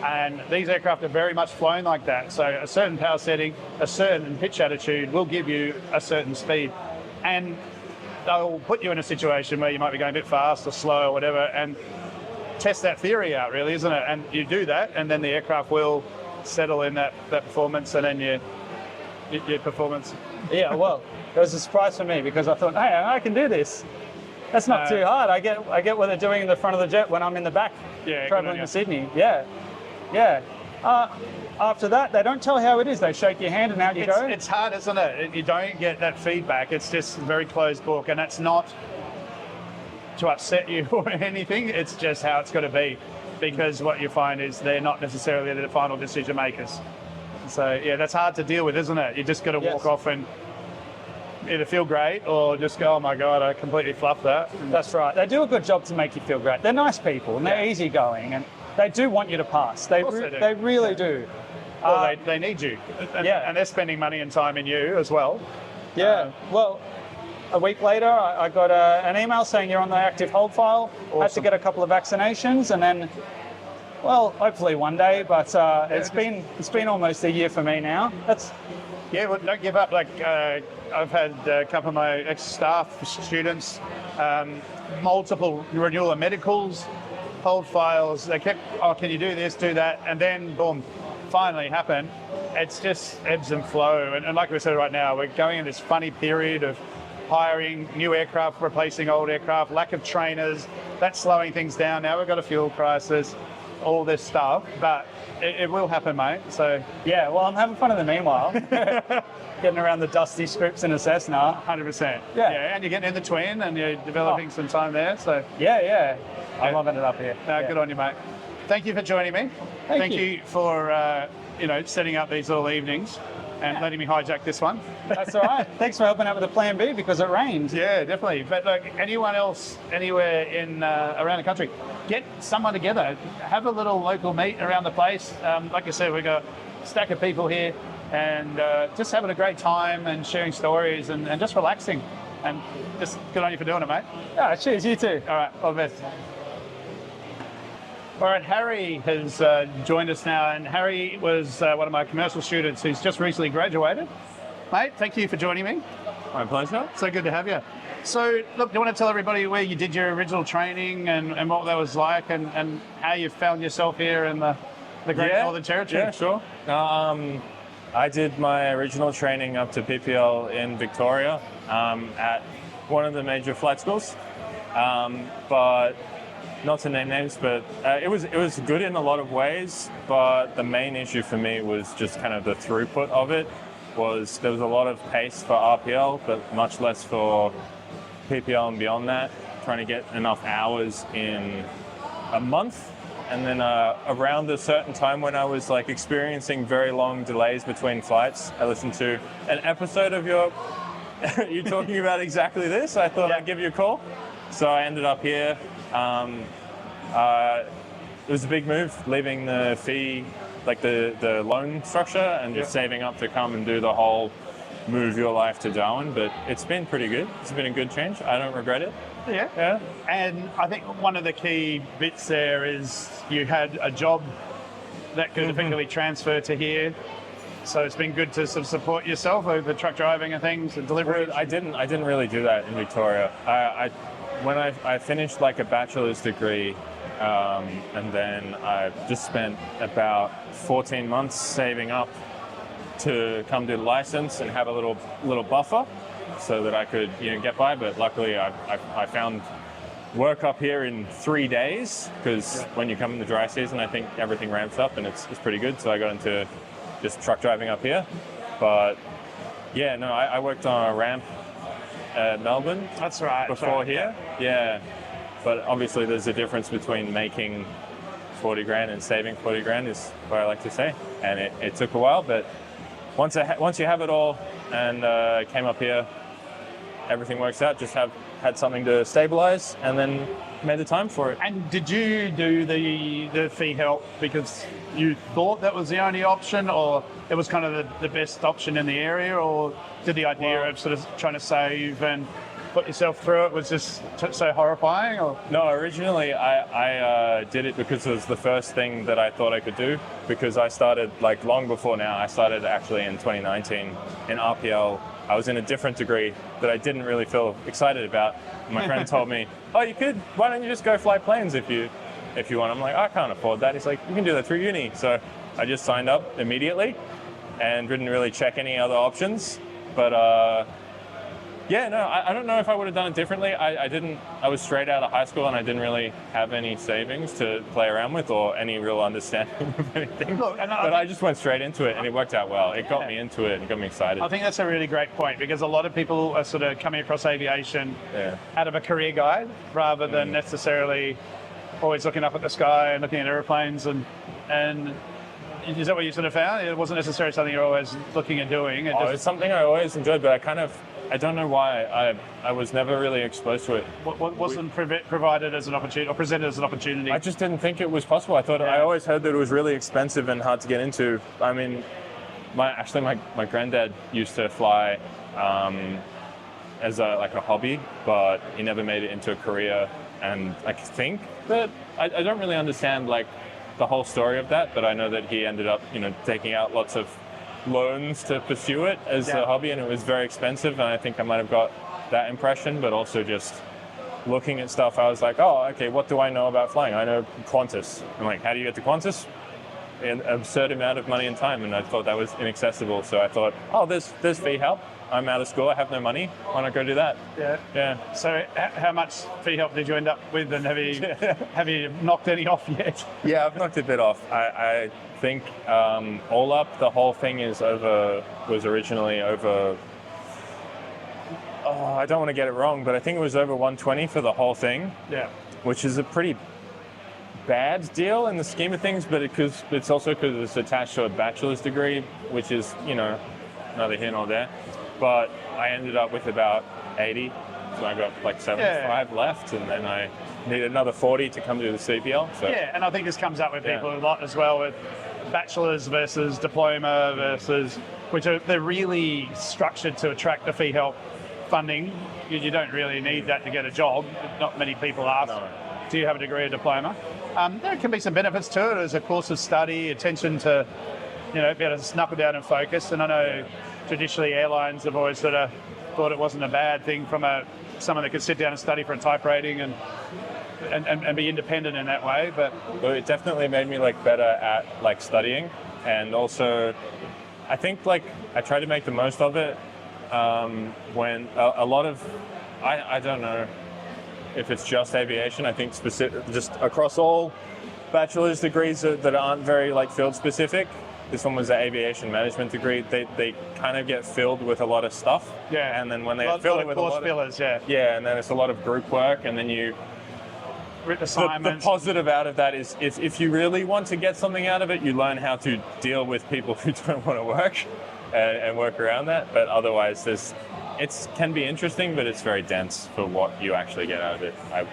And these aircraft are very much flown like that. So a certain power setting, a certain pitch attitude will give you a certain speed. And they'll put you in a situation where you might be going a bit fast or slow or whatever, and test that theory out, really, isn't it? And you do that, and then the aircraft will settle in that performance, and then your performance. Yeah, well, it was a surprise for me because I thought, hey, I can do this. That's not too hard. I get what they're doing in the front of the jet when I'm in the back traveling to Sydney. Yeah. After that, they don't tell how it is. They shake your hand and out you go. It's hard, isn't it? You don't get that feedback. It's just a very closed book, and that's not to upset you or anything. It's just how it's got to be, because what you find is they're not necessarily the final decision makers. So yeah, that's hard to deal with, isn't it? You just got to walk off and either feel great or just go, oh my God, I completely fluffed that. That's right. They do a good job to make you feel great. They're nice people and they're easygoing, and they do want you to pass. They really do. Well, they need you. And they're spending money and time in you as well. Yeah. Well, a week later, I got an email saying you're on the active hold file. Awesome. Had to get a couple of vaccinations, and then, well, hopefully one day. But it's been almost a year for me now. Well, don't give up. Like I've had a couple of my ex-staff, students, multiple renewal of medicals, hold files. They kept, can you do this, do that, and then boom, finally happened. It's just ebbs and flow, and like we said, right now we're going in this funny period of hiring new aircraft, replacing old aircraft, lack of trainers. That's slowing things down. Now we've got a fuel crisis, all this stuff, but it will happen, mate. So yeah, well, I'm having fun in the meanwhile. Getting around the dusty scripts in a Cessna. 100%. Yeah, and you're getting in the twin and you're developing some time there. So yeah. I'm loving it up here. Good on you, mate. Thank you for joining me. Thank you for setting up these little evenings and letting me hijack this one. That's all right. Thanks for helping out with the plan B because it rained. Yeah, definitely. But look, anyone else anywhere in around the country, get someone together. Have a little local meet around the place. Like I said, we've got a stack of people here and just having a great time and sharing stories and just relaxing. And just good on you for doing it, mate. Yeah, cheers, you too. All right, all the best. All right, Harry has joined us now, and Harry was one of my commercial students who's just recently graduated. Mate, thank you for joining me. My pleasure. So good to have you. So, look, do you want to tell everybody where you did your original training and what that was like and how you found yourself here in the Great Northern Territory? Yeah, sure. I did my original training up to PPL in Victoria at one of the major flight schools, but not to name names, but it was good in a lot of ways, but the main issue for me was just kind of the throughput of it. There was a lot of pace for RPL, but much less for PPL and beyond that, trying to get enough hours in a month. And then around a certain time when I was like experiencing very long delays between flights, I listened to an episode of you talking about exactly this. I thought I'd give you a call. So I ended up here. It was a big move, leaving the fee, like the loan structure, and just saving up to come and do the whole move your life to Darwin. But it's been pretty good. It's been a good change. I don't regret it. Yeah. And I think one of the key bits there is you had a job that could effectively transfer to here. So it's been good to sort of support yourself over truck driving and things and delivery. I didn't really do that in Victoria. When I finished like a bachelor's degree, and then I just spent about 14 months saving up to come do the license and have a little buffer so that I could get by. But luckily I found work up here in 3 days, because when you come in the dry season, I think everything ramps up and it's pretty good. So I got into just truck driving up here. But Yeah, no, I worked on a ramp at Melbourne. That's right. Before here. Yeah. But obviously there's a difference between making 40 grand and saving 40 grand is what I like to say. And it took a while, but once you have it all and came up here, everything works out. Just had something to stabilize and then made the time for it. And did you do the fee help because you thought that was the only option, or it was kind of the best option in the area, or did the idea of sort of trying to save and put yourself through it was just so horrifying? Or? No, originally I did it because it was the first thing that I thought I could do, because I started like long before now. I started actually in 2019 in RPL. I was in a different degree that I didn't really feel excited about. My friend told me, "Oh, you could. Why don't you just go fly planes if you want?" I'm like, "I can't afford that." He's like, "You can do that through uni." So I just signed up immediately and didn't really check any other options. But yeah, no, I don't know if I would have done it differently. I didn't. I was straight out of high school and I didn't really have any savings to play around with or any real understanding of anything. Look, but I just went straight into it and it worked out well. It got me into it and got me excited. I think that's a really great point, because a lot of people are sort of coming across aviation out of a career guide rather than necessarily always looking up at the sky and looking at airplanes. And is that what you sort of found? It wasn't necessarily something you're always looking at doing. It's something I always enjoyed, but I don't know why I was never really exposed to it. What wasn't provided as an opportunity or presented as an opportunity? I just didn't think it was possible. I always heard that it was really expensive and hard to get into. I mean, my granddad used to fly as a hobby, but he never made it into a career. And I think that I don't really understand like the whole story of that, but I know that he ended up, taking out lots of loans to pursue it as a hobby, and it was very expensive, and I think I might have got that impression. But also just looking at stuff, I was like, oh, okay, what do I know about flying? I know Qantas. I'm like, how do you get to Qantas? An absurd amount of money and time, and I thought that was inaccessible. So I thought, oh, there's fee help. I'm out of school, I have no money, why not go do that? Yeah. So how much fee help did you end up with, and have you knocked any off yet? Yeah, I've knocked a bit off. I think all up, the whole thing was originally over, I don't want to get it wrong, but I think it was over 120 for the whole thing. Yeah. Which is a pretty bad deal in the scheme of things, but it's also because it's attached to a bachelor's degree, which is, neither here nor there. But I ended up with about 80, so I got like 75 left, and then I needed another 40 to come to the CPL. So. Yeah, and I think this comes up with people a lot as well, with bachelor's versus diploma versus, they're really structured to attract the fee help funding. You don't really need that to get a job. Not many people ask, do you have a degree or diploma? There can be some benefits to it as a course of study, attention to, be able to knuckle down and focus. And I know traditionally airlines have always sort of thought it wasn't a bad thing from someone that could sit down and study for a type rating and be independent in that way. But it definitely made me better at studying, and also I think I try to make the most of it when a lot of I don't know if it's just aviation. I think just across all bachelor's degrees that aren't very field specific. This one was an aviation management degree. They kind of get filled with a lot of stuff. Yeah. And then when they fill it with a lot of fillers, yeah, and then it's a lot of group work, and then the positive out of that is if you really want to get something out of it, you learn how to deal with people who don't want to work and work around that. But otherwise, it can be interesting, but it's very dense for what you actually get out of it. I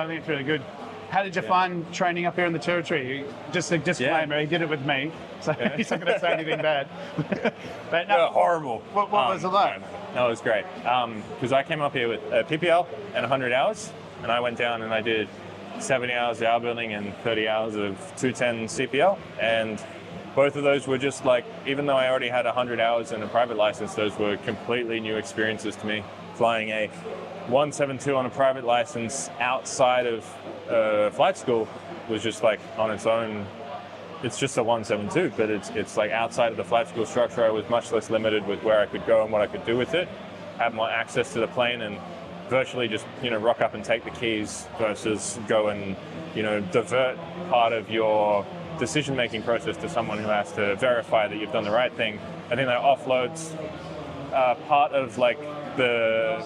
think it's really good. How did you find training up here in the Territory? Just a disclaimer, he did it with me, so he's not going to say anything bad. But no, horrible. What was it like? No, it was great. Because I came up here with a PPL and 100 hours, and I went down and I did 70 hours of hour building and 30 hours of 210 CPL. And both of those were just even though I already had 100 hours in a private license, those were completely new experiences to me. Flying a 172 on a private license outside of flight school was just on its own. It's just a 172, but it's outside of the flight school structure. I was much less limited with where I could go and what I could do with it. Have more access to the plane and virtually just rock up and take the keys versus go and divert part of your decision-making process to someone who has to verify that you've done the right thing. I think that offloads part of like the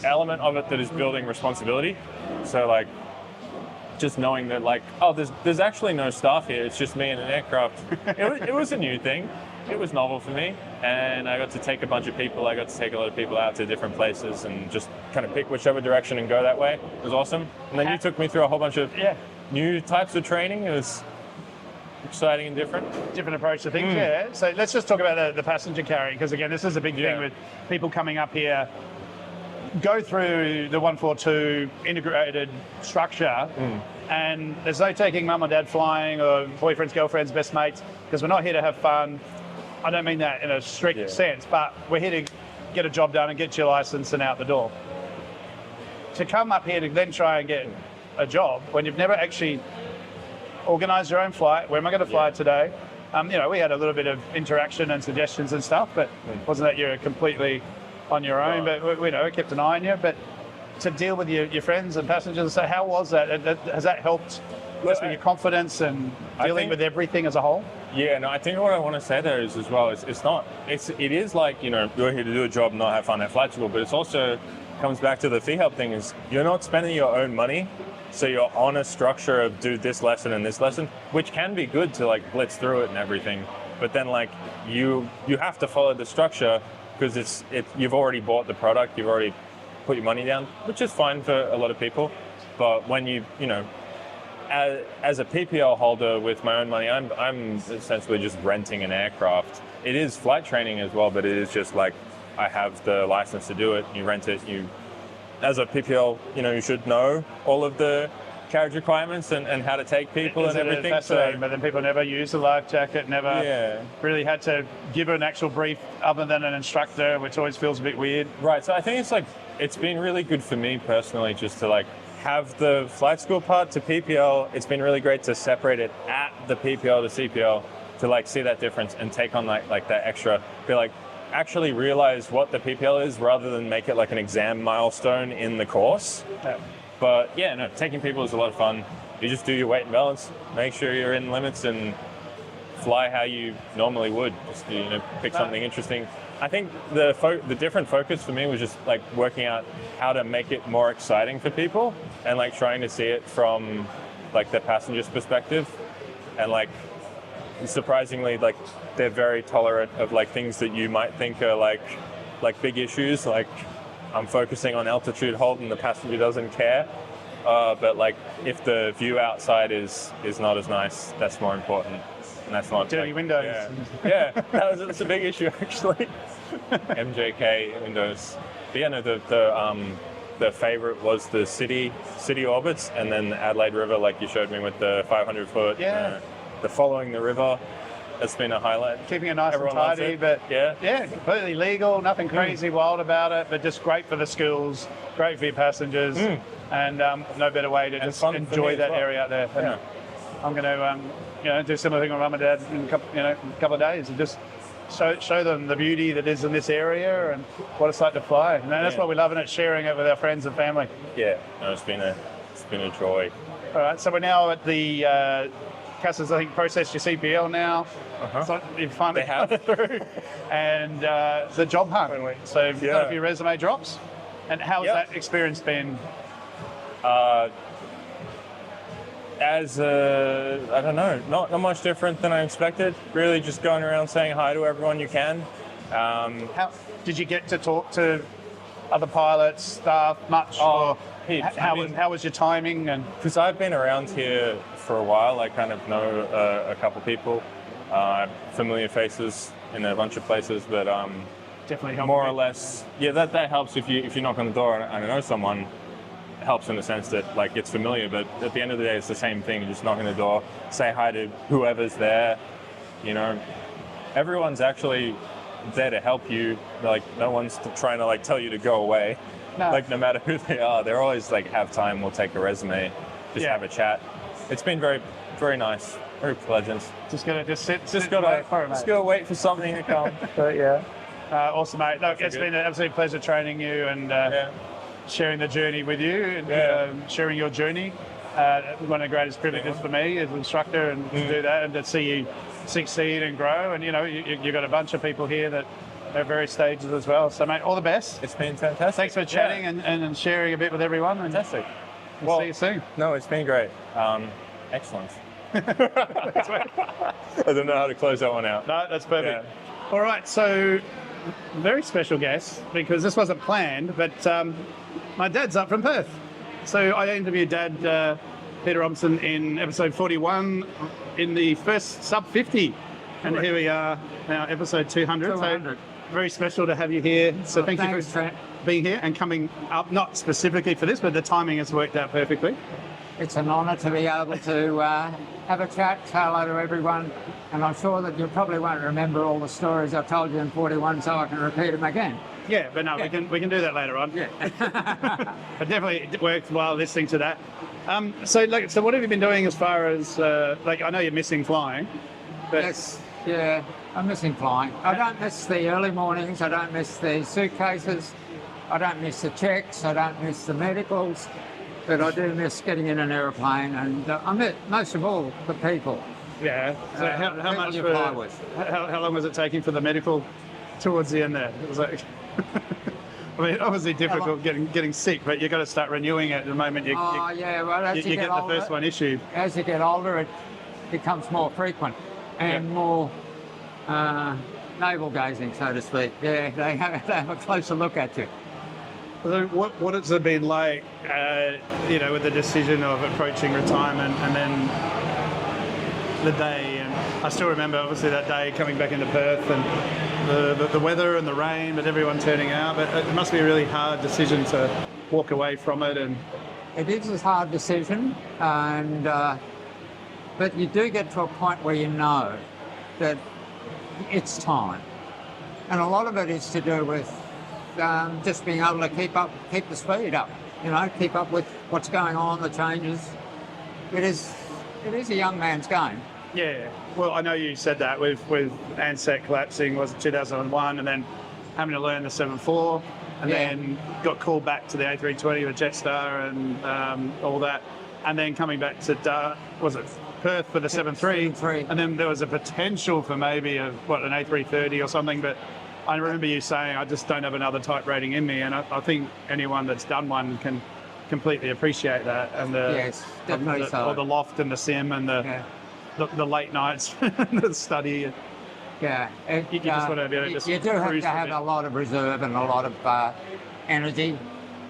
element of it that is building responsibility. So like just knowing that like, oh, there's actually no staff here. It's just me and an aircraft. It was a new thing. It was novel for me, and I got to take a bunch of people. I got to take a lot of people out to different places and just kind of pick whichever direction and go that way. It was awesome. And then you took me through a whole bunch of new types of training. It was exciting and different. Different approach to things, yeah. So let's just talk about the passenger carry, because again, this is a big thing with people coming up here, go through the 142 integrated structure, and there's no taking mum or dad flying or boyfriends, girlfriends, best mates, because we're not here to have fun. I don't mean that in a strict sense, but we're here to get a job done and get your license and out the door. To come up here to then try and get a job when you've never actually organised your own flight, where am I going to fly today? We had a little bit of interaction and suggestions and stuff, but wasn't that you're completely on your own? But we kept an eye on you. But to deal with your friends and passengers, so how was that? Has that helped with your confidence and dealing with everything as a whole? Yeah, no, I think what I want to say there is as well is it is like, you're here to do a job, not have fun at flight school, but it's also comes back to the fee help thing is you're not spending your own money. So you're on a structure of do this lesson and this lesson, which can be good to like blitz through it and everything. But then like you have to follow the structure because you've already bought the product, you've already put your money down, which is fine for a lot of people. But when as a PPL holder with my own money, I'm essentially just renting an aircraft. It is flight training as well, but it is just like I have the license to do it. You rent it. As a PPL, you should know all of the carriage requirements and how to take people and everything. But then people never use the life jacket, never really had to give an actual brief other than an instructor, which always feels a bit weird. Right. So I think it's been really good for me personally just to like have the flight school part to PPL. It's been really great to separate it at the PPL to CPL to like see that difference and take on like that extra, be like, actually realize what the PPL is rather than make it like an exam milestone in the course. But taking people is a lot of fun. You just do your weight and balance, make sure you're in limits and fly how you normally would. Just pick something interesting. I think the different focus for me was just like working out how to make it more exciting for people and like trying to see it from like the passenger's perspective. And like surprisingly, like they're very tolerant of like things that you might think are like big issues. Like I'm focusing on altitude hold and the passenger doesn't care. But like if the view outside is not as nice, that's more important. And that's not dirty windows. That's a big issue actually. MJK windows. But the favorite was the city orbits, and then Adelaide River, like you showed me with the 500 foot. The following the river. It's been a highlight. Keeping it nice and tidy, but completely legal, nothing crazy wild about it, but just great for the schools, great for your passengers, and no better way to just enjoy that area out there. And I'm going to do a similar thing with Mum and Dad in a couple of days and just show them the beauty that is in this area and what it's like to fly. And that's what we love, and it's sharing it with our friends and family. Yeah, no, it's been a joy. All right, so we're now at the Customers, I think, processed your CPL now. So you've finally got it through. And the job hunt. So you've got a few resume drops. And how has that experience been? I don't know, not much different than I expected. Really just going around saying hi to everyone you can. How did you get to talk to other pilots, staff, much? Or how was your timing? And because I've been around here for a while, I kind of know a couple people, familiar faces in a bunch of places, but definitely helps more or less. Yeah, that helps if you knock on the door and I know someone. Helps in the sense that like it's familiar, but at the end of the day, it's the same thing. You just knock on the door, say hi to whoever's there. Everyone's actually there to help you. Like no one's trying to like tell you to go away. No. Like no matter who they are, they're always like, have time, we'll take a resume, just have a chat. It's been very, very nice, very pleasant. Just gotta sit. Just gotta wait for something to come. But awesome, mate. Look, it's been an absolute pleasure training you and sharing the journey with you and sharing your journey. One of the greatest privileges for me as an instructor, and to do that and to see you succeed and grow. And you've got a bunch of people here that are at various stages as well. So, mate, all the best. It's been fantastic. Thanks for chatting and sharing a bit with everyone. And Fantastic. we'll see you soon. No, it's been great. Excellent. I don't know how to close that one out. No, that's perfect. Yeah. All right, so very special guest, because this wasn't planned, but my dad's up from Perth. So I interviewed Dad, Peter Robinson, in episode 41 in the first sub 50. And here we are now, episode 200. So very special to have you here. So thank you for being here and coming up, not specifically for this, but the timing has worked out perfectly. It's an honour to be able to have a chat, say hello to everyone, and I'm sure that you probably won't remember all the stories I told you in 41, so I can repeat them again. Yeah, but no, we can do that later on. Yeah. But definitely it worked while listening to that. So what have you been doing as far as I know you're missing flying, but Yes, yeah, I'm missing flying. I don't miss the early mornings, I don't miss the suitcases, I don't miss the checks, I don't miss the medicals, but I do miss getting in an aeroplane, and I miss, most of all, the people. yeah. So how people much you fly with. how long was it taking for the medical towards the end there? It was like, I mean, obviously difficult getting sick, but you've got to start renewing it at the moment you Well, as you you get the older, first one issued. As you get older, it becomes more frequent and more navel gazing, so to speak. Yeah, they have a closer look at you. So what has it been like, with the decision of approaching retirement, and then the day? And I still remember, obviously, that day coming back into Perth and the weather and the rain, but everyone turning out. But it must be a really hard decision to walk away from it. And It is a hard decision, and but you do get to a point where you know that it's time, and a lot of it is to do with just being able to keep the speed up, keep up with what's going on, the changes. It is a young man's game. yeah, well, I know you said that with ANZAC collapsing, was it 2001, and then having to learn the 7.4, and then got called back to the A320 with Jetstar and all that, and then coming back to Perth for the 7.3, and then there was a potential for maybe an A330 or something, but I remember you saying, I just don't have another type rating in me, and I think anyone that's done one can completely appreciate that, and Yes, definitely so. or the loft and the sim and the late nights, the study. Yeah, You just want to be able to just you do have cruise to for a have bit. a lot of reserve and a lot of energy,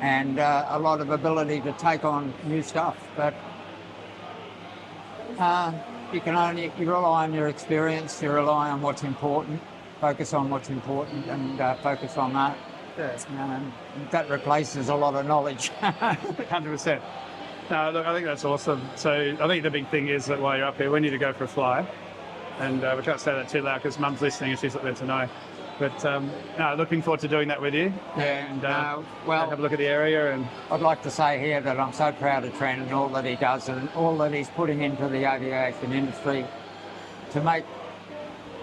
and a lot of ability to take on new stuff. But you rely on your experience, you rely on what's important, focus on what's important, and focus on that. That replaces a lot of knowledge. 100%. No, look, I think that's awesome. So I think the big thing is that while you're up here, we need to go for a fly. And we can't say that too loud because Mum's listening and she's not there to know. But no, looking forward to doing that with you. Yeah, And well, have a look at the area. And I'd like to say here that I'm so proud of Trent and all that he does and all that he's putting into the aviation industry to make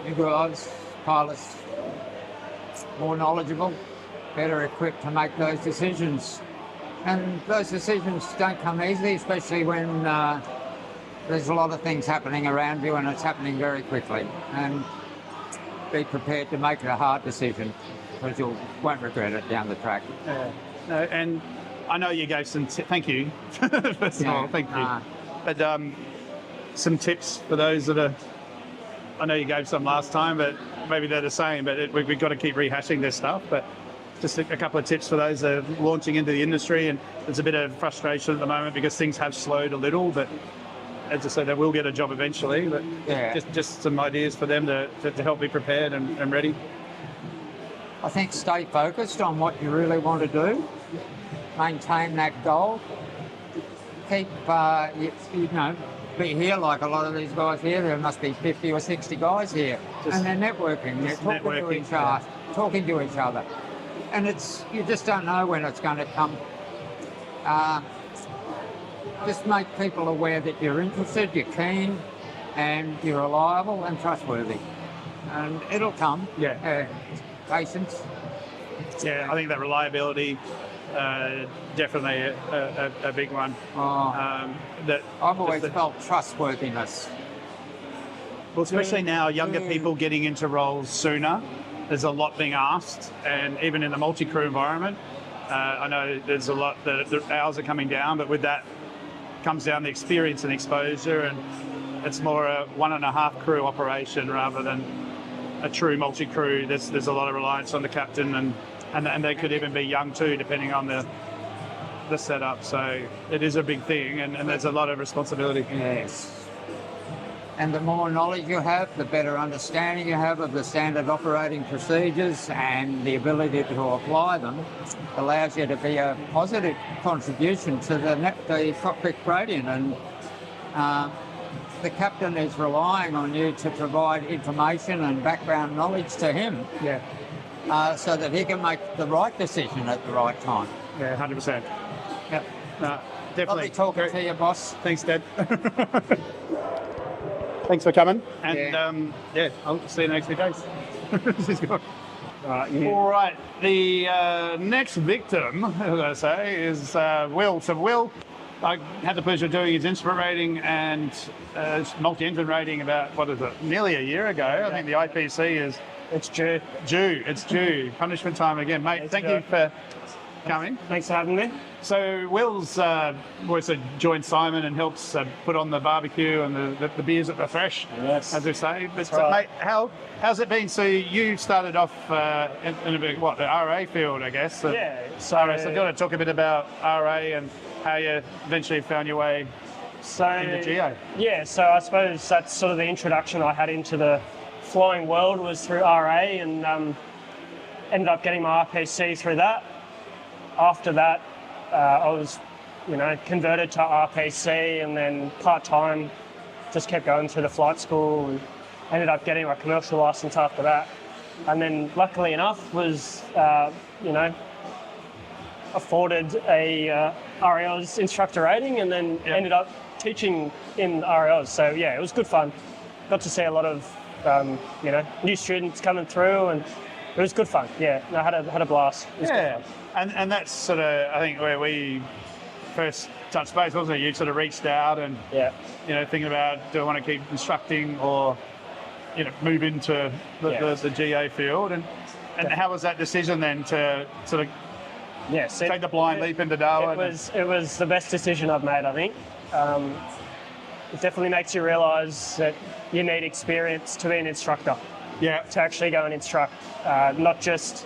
new guys, pilots, more knowledgeable, better equipped to make those decisions. And those decisions don't come easy, especially when there's a lot of things happening around you and it's happening very quickly. And be prepared to make a hard decision because you won't regret it down the track. no, and I know you gave some thank you. First of all, thank you. But some tips for those that are, I know you gave some last time, but maybe they're the same, but we've got to keep rehashing this stuff. But just a couple of tips for those that are launching into the industry, and there's a bit of frustration at the moment because things have slowed a little, but as I say, they will get a job eventually. But just some ideas for them to help be prepared and ready. I think stay focused on what you really want to do, maintain that goal, keep, be here like a lot of these guys here. There must be 50 or 60 guys here, and they're networking. They're talking to each other, and you just don't know when it's going to come. Just make people aware that you're interested, you're keen, and you're reliable and trustworthy, and it'll come. Yeah. Patience. Yeah, I think that reliability definitely a big one. That I've always felt trustworthiness. Well, especially now, younger people getting into roles sooner. There's a lot being asked, and even in the multi-crew environment, I know there's a lot that the hours are coming down, but with that comes down the experience and exposure, and it's more a 1.5 crew operation rather than a true multi-crew. There's a lot of reliance on the captain, and they could even be young too, depending on the setup. So it is a big thing, and there's a lot of responsibility. Yes. And the more knowledge you have, the better understanding you have of the standard operating procedures, and the ability to apply them allows you to be a positive contribution to the cockpit gradient. And the captain is relying on you to provide information and background knowledge to him, so that he can make the right decision at the right time. Yeah, 100%. Yep. Definitely. Lovely talking to you, boss. Thanks, Dad. Thanks for coming. And Yeah. I'll see you in the next few days. This is good. All right. The next victim, as I say, is Will. So Will, I had the pleasure of doing his instrument rating and multi-engine rating about, nearly a year ago. I think the IPC is... It's due. It's due. Punishment time again. Mate, thank you for coming. Thanks for having me. So Will's also joined Simon and helps put on the barbecue and the beers at the fresh, as we say. But right. Mate, how's it been? So you started off in a bit, the RA field, I guess. Yeah. So do you want to talk a bit about RA and how you eventually found your way into GA? Yeah, so I suppose that's sort of the introduction I had into the flying world was through RA, and ended up getting my RPC through that. After that, I was, converted to RPC, and then part-time just kept going through the flight school and ended up getting my commercial license after that. And then luckily enough was, afforded a RAOs instructor rating, and then ended up teaching in RAOs. So yeah, it was good fun. Got to see a lot of, new students coming through, and it was good fun. Yeah, I had a blast. It was good fun. And that's sort of, I think, where we first touched base, wasn't it? You sort of reached out and, thinking about, do I want to keep instructing or, move into the GA field? And how was that decision then to sort of take the blind leap into Darwin? It was the best decision I've made, I think. It definitely makes you realise that you need experience to be an instructor. Yeah. To actually go and instruct, not just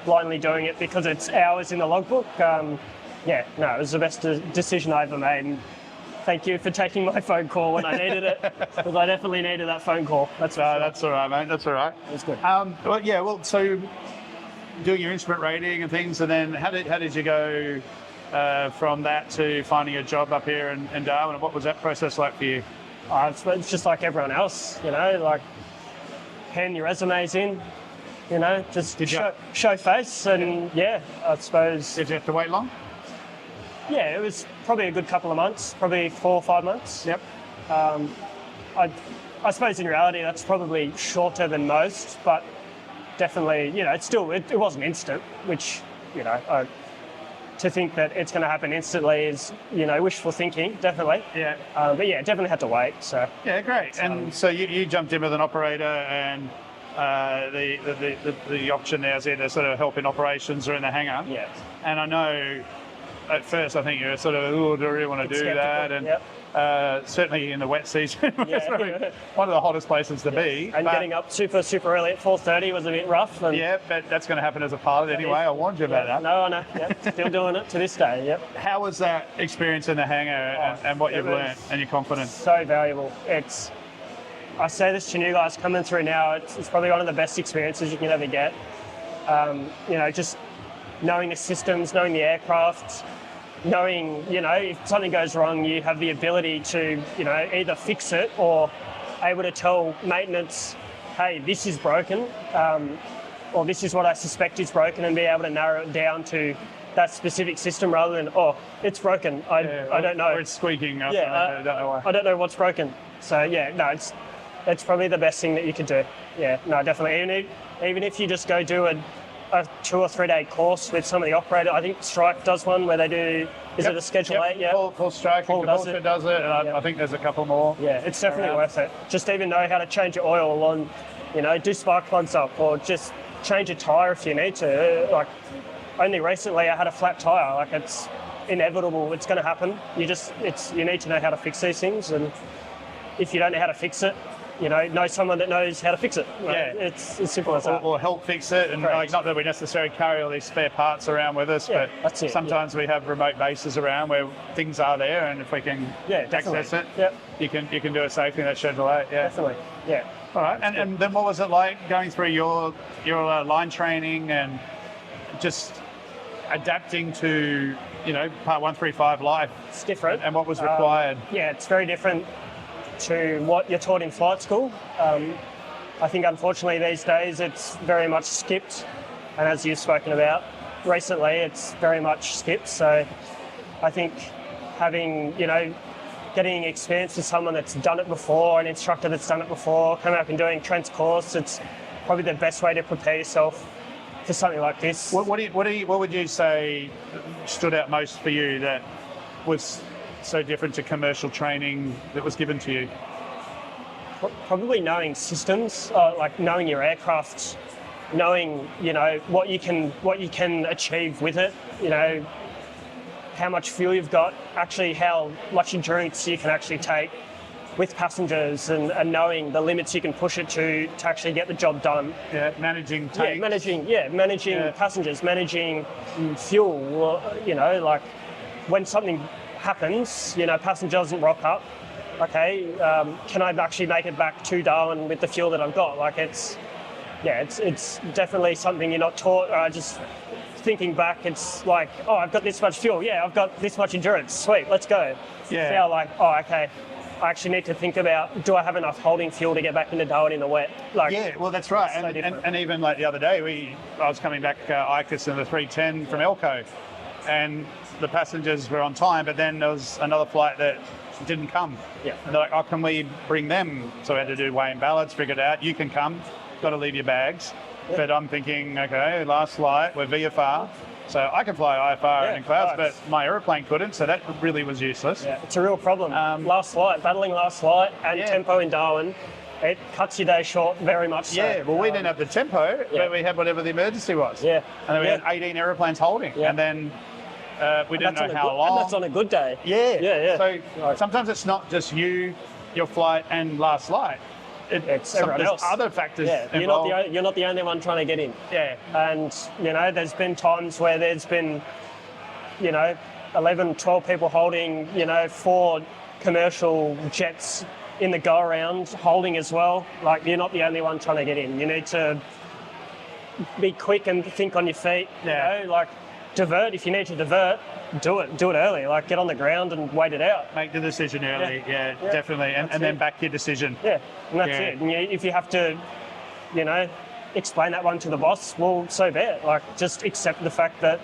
blindly doing it because it's hours in the logbook. It was the best decision I ever made. And thank you for taking my phone call when I needed it, because I definitely needed that phone call. That's all right, mate. That's all right. That's good. So doing your instrument rating and things, and then how did you go from that to finding a job up here in Darwin, and what was that process like for you? It's just like everyone else, like hand your resumes in, just show face, and I suppose. Did you have to wait long? Yeah, it was probably a good couple of months, probably 4 or 5 months. Yep. I suppose in reality that's probably shorter than most, but definitely, it wasn't instant, which, to think that it's going to happen instantly is, wishful thinking, definitely. Yeah. But definitely had to wait. So. Yeah, great. And so you jumped in with an operator, and the option there is either sort of help in operations or in the hangar. Yeah. And I know at first I think you were sort of, do I really want to do that? And certainly in the wet season, it's one of the hottest places to be. And getting up super, super early at 4:30 was a bit rough. And but that's going to happen as a pilot anyway. I warned you about that. No, I know. Still doing it to this day. Yep. How was that experience in the hangar and what you've learned and your confidence? So valuable. I say this to new guys coming through now, it's probably one of the best experiences you can ever get. Just knowing the systems, knowing the aircraft, knowing, if something goes wrong, you have the ability to, either fix it or able to tell maintenance, hey, this is broken, or this is what I suspect is broken, and be able to narrow it down to that specific system rather than, it's broken, I don't know. Or it's squeaking. I don't know why. I don't know what's broken. So, it's probably the best thing that you could do. Yeah, no, definitely. Even if you just go do a 2 or 3 day course with some of the operators. I think Strike does one where they do. Is it a Schedule 8? Yeah. Paul Strike, Paul does it. does it, and I think there's a couple more. Yeah, it's definitely worth it. Just even know how to change your oil on, do spark plugs up, or just change a tyre if you need to. Like, only recently I had a flat tyre. Like, it's inevitable. It's going to happen. You need to know how to fix these things, and if you don't know how to fix it, know someone that knows how to fix it. Yeah. It's as simple as that. Or help fix it, and Correct. not that we necessarily carry all these spare parts around with us, Yeah, but that's it, sometimes we have remote bases around where things are there, and if we can access it, Yep. you can do it safely in that Schedule 8. Yeah. Definitely. Yeah. All right, and then what was it like going through your line training and just adapting to Part 135 life? It's different. And what was required? Yeah, it's very different to what you're taught in flight school. I think unfortunately these days it's very much skipped, and as you've spoken about recently, it's very much skipped. So I think having, getting experience with someone that's done it before, an instructor that's done it before, coming up and doing Trent's course, it's probably the best way to prepare yourself for something like this. What would you say stood out most for you that was so different to commercial training that was given to you? Probably knowing systems, like knowing your aircraft, knowing what you can achieve with it. How much fuel you've got, actually how much endurance you can actually take with passengers, and knowing the limits you can push it to actually get the job done. Yeah, managing tanks. Managing passengers, managing fuel. Like when something happens, passenger doesn't rock up. Okay, can I actually make it back to Darwin with the fuel that I've got? Like it's definitely something you're not taught. Just thinking back, it's like, oh, I've got this much fuel. Yeah, I've got this much endurance. Sweet, let's go. Yeah. Now, like, oh, okay, I actually need to think about, do I have enough holding fuel to get back into Darwin in the wet? Like, yeah, well, that's right. So And even like the other day, I was coming back ICUS in the 310 from Elko, and the passengers were on time, but then there was another flight that didn't come. Yeah. And they're like, oh, can we bring them? So we had to do weigh and balance, figure it out. You can come, got to leave your bags. Yeah. But I'm thinking, okay, last flight, we're VFR. So I can fly IFR in clouds, but my aeroplane couldn't, so that really was useless. Yeah, it's a real problem. Battling last flight and tempo in Darwin, it cuts your day short very much so. Yeah, well, we didn't have the tempo, but we had whatever the emergency was. Yeah. And then we had 18 airplanes holding, and then we didn't know how long. And that's on a good day. Yeah. So sometimes it's not just you, your flight, and last flight. It's everyone else. Other factors involved. You're not the only one trying to get in. Yeah. And, there's been times where there's been, 11, 12 people holding, 4 commercial jets in the go-around holding as well. Like, you're not the only one trying to get in. You need to be quick and think on your feet, divert. If you need to divert, do it early. Like, get on the ground and wait it out. Make the decision early. Yeah, definitely. And then back your decision. Yeah, and that's it. And if you have to, explain that one to the boss, well, so be it. Like, just accept the fact that,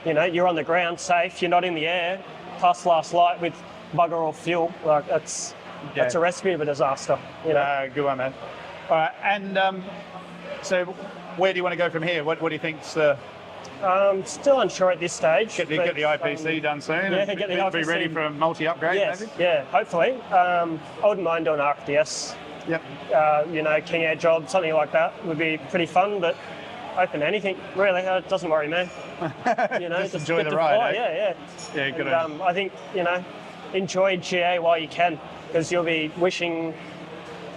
you're on the ground safe, you're not in the air, past last light with bugger all fuel. Like, that's a recipe of a disaster. Good one, man. All right, and so where do you want to go from here? What do you think's the... Still unsure at this stage. Get the IPC done soon. Yeah, get the IPC. Be ready for a multi-upgrade, maybe? Yeah, hopefully. I wouldn't mind doing an RFDS. Yep. King Air job, something like that would be pretty fun, but open to anything, really. It doesn't worry me. Just enjoy the ride. Yeah, good. I think, enjoy GA while you can, because you'll be wishing,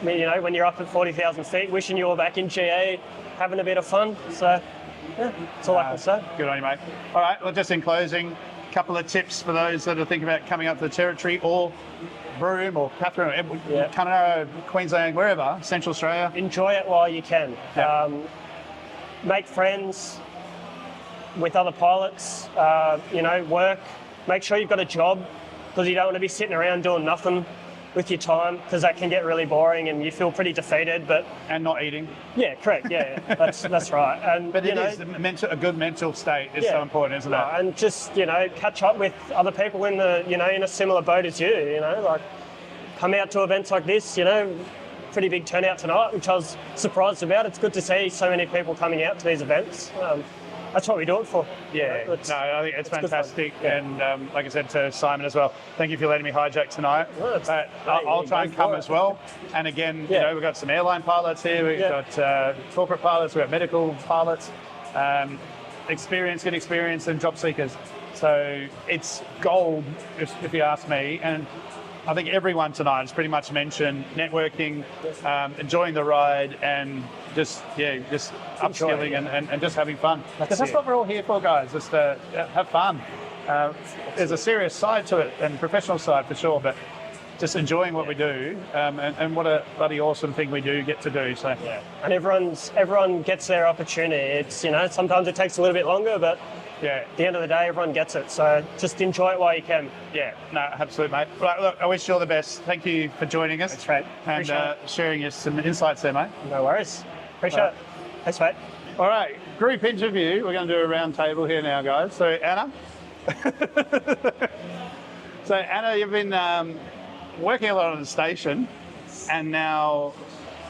when you're up at 40,000 feet, wishing you were back in GA, having a bit of fun. So, yeah, that's all I can say. Good on you, mate. All right, well, just in closing, a couple of tips for those that are thinking about coming up to the Territory or Broome or Catherine, Kununurra, Queensland, wherever, Central Australia. Enjoy it while you can. Yeah. Make friends with other pilots, work. Make sure you've got a job, because you don't want to be sitting around doing nothing with your time, because that can get really boring and you feel pretty defeated. And not eating. Yeah, correct. Yeah, that's right. But it is a good mental state is so important, isn't it? And just catch up with other people in the in a similar boat as you. Like come out to events like this. pretty big turnout tonight, which I was surprised about. It's good to see so many people coming out to these events. That's what we do it for. Yeah, You know, I think it's fantastic. Yeah. And like I said to Simon as well, thank you for letting me hijack tonight. No, it's great. I'll try and Go come for it. as well. And again, Yeah. you know, we've got some airline pilots here, we've got corporate pilots, we've got medical pilots, good experience, and job seekers. So it's gold, if you ask me. And I think everyone tonight has pretty much mentioned networking, enjoying the ride, and just upskilling and just having fun. Because that's what we're all here for, guys. Just have fun. There's a serious side to it and professional side for sure, but just enjoying what we do, and what a bloody awesome thing we do get to do. So And everyone gets their opportunity. It's, you know, sometimes it takes a little bit longer, but at the end of the day, everyone gets it. So just enjoy it while you can. Yeah, no, absolutely, mate. Right, look, I wish you all the best. Thank you for joining us. That's right. And sharing us some insights there, mate. No worries. Appreciate it. Thanks, mate. All right, group interview. We're going to do a round table here now, guys. So, Anna. So, Anna, you've been working a lot on the station and now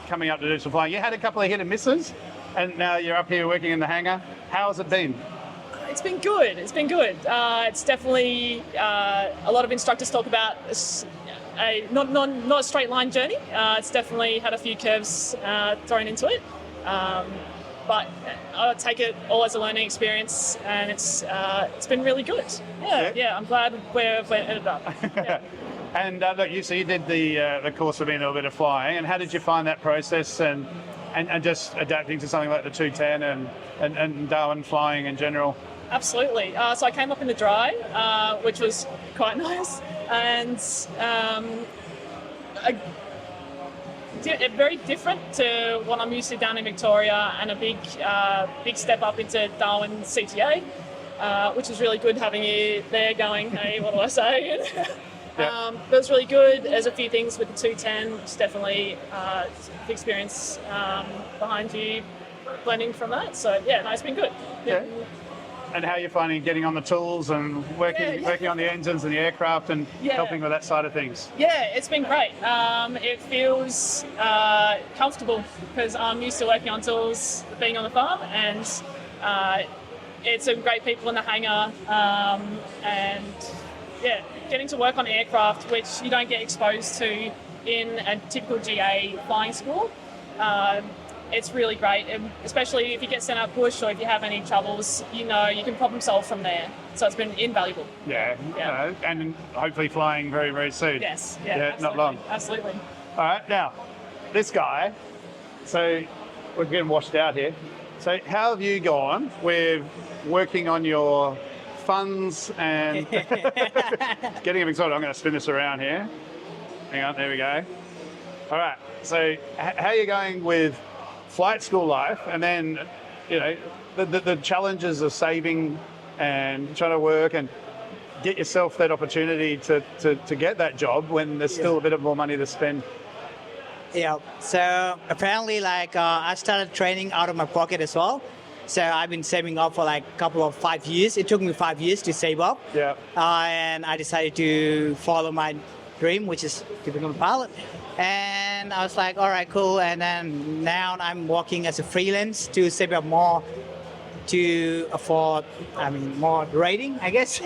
coming up to do some flying. You had a couple of hit and misses, and now you're up here working in the hangar. How has it been? It's been good. It's been good. It's definitely a lot of instructors talk about not a straight line journey. It's definitely had a few curves thrown into it, but I take it all as a learning experience, and it's been really good. Yeah. I'm glad where we ended up. Yeah. And look, you did the course for me in a little bit of flying, and how did you find that process and just adapting to something like the 210 and Darwin flying in general? Absolutely. So I came up in the dry, which was quite nice, and very different to what I'm used to down in Victoria, and a big step up into Darwin CTA, which is really good having you there going, hey, what do I say? But it was really good. There's a few things with the 210, which is definitely the experience behind you, blending from that. So no, it's been good. Yeah. And how are you finding getting on the tools and working on the engines and the aircraft and helping with that side of things? Yeah, it's been great. It feels comfortable because I'm used to working on tools, being on the farm, and it's some great people in the hangar, and getting to work on aircraft, which you don't get exposed to in a typical GA flying school. It's really great, and especially if you get sent out bush or if you have any troubles, you can problem solve from there. So it's been invaluable. And hopefully flying very, very soon. Yes, not long. Absolutely. All right, now, this guy, so we're getting washed out here. So how have you gone with working on your funds and getting them excited? I'm going to spin this around here. Hang on, there we go. All right, so how are you going with flight school life, and then the challenges of saving and trying to work and get yourself that opportunity to get that job when there's still a bit of more money to spend? So apparently I started training out of my pocket as well. So I've been saving up for a couple of 5 years. It took me 5 years to save up. And I decided to follow my dream, which is to become a pilot. And I was like, all right, cool. And then now I'm working as a freelance to save up more to afford, more rating, I guess,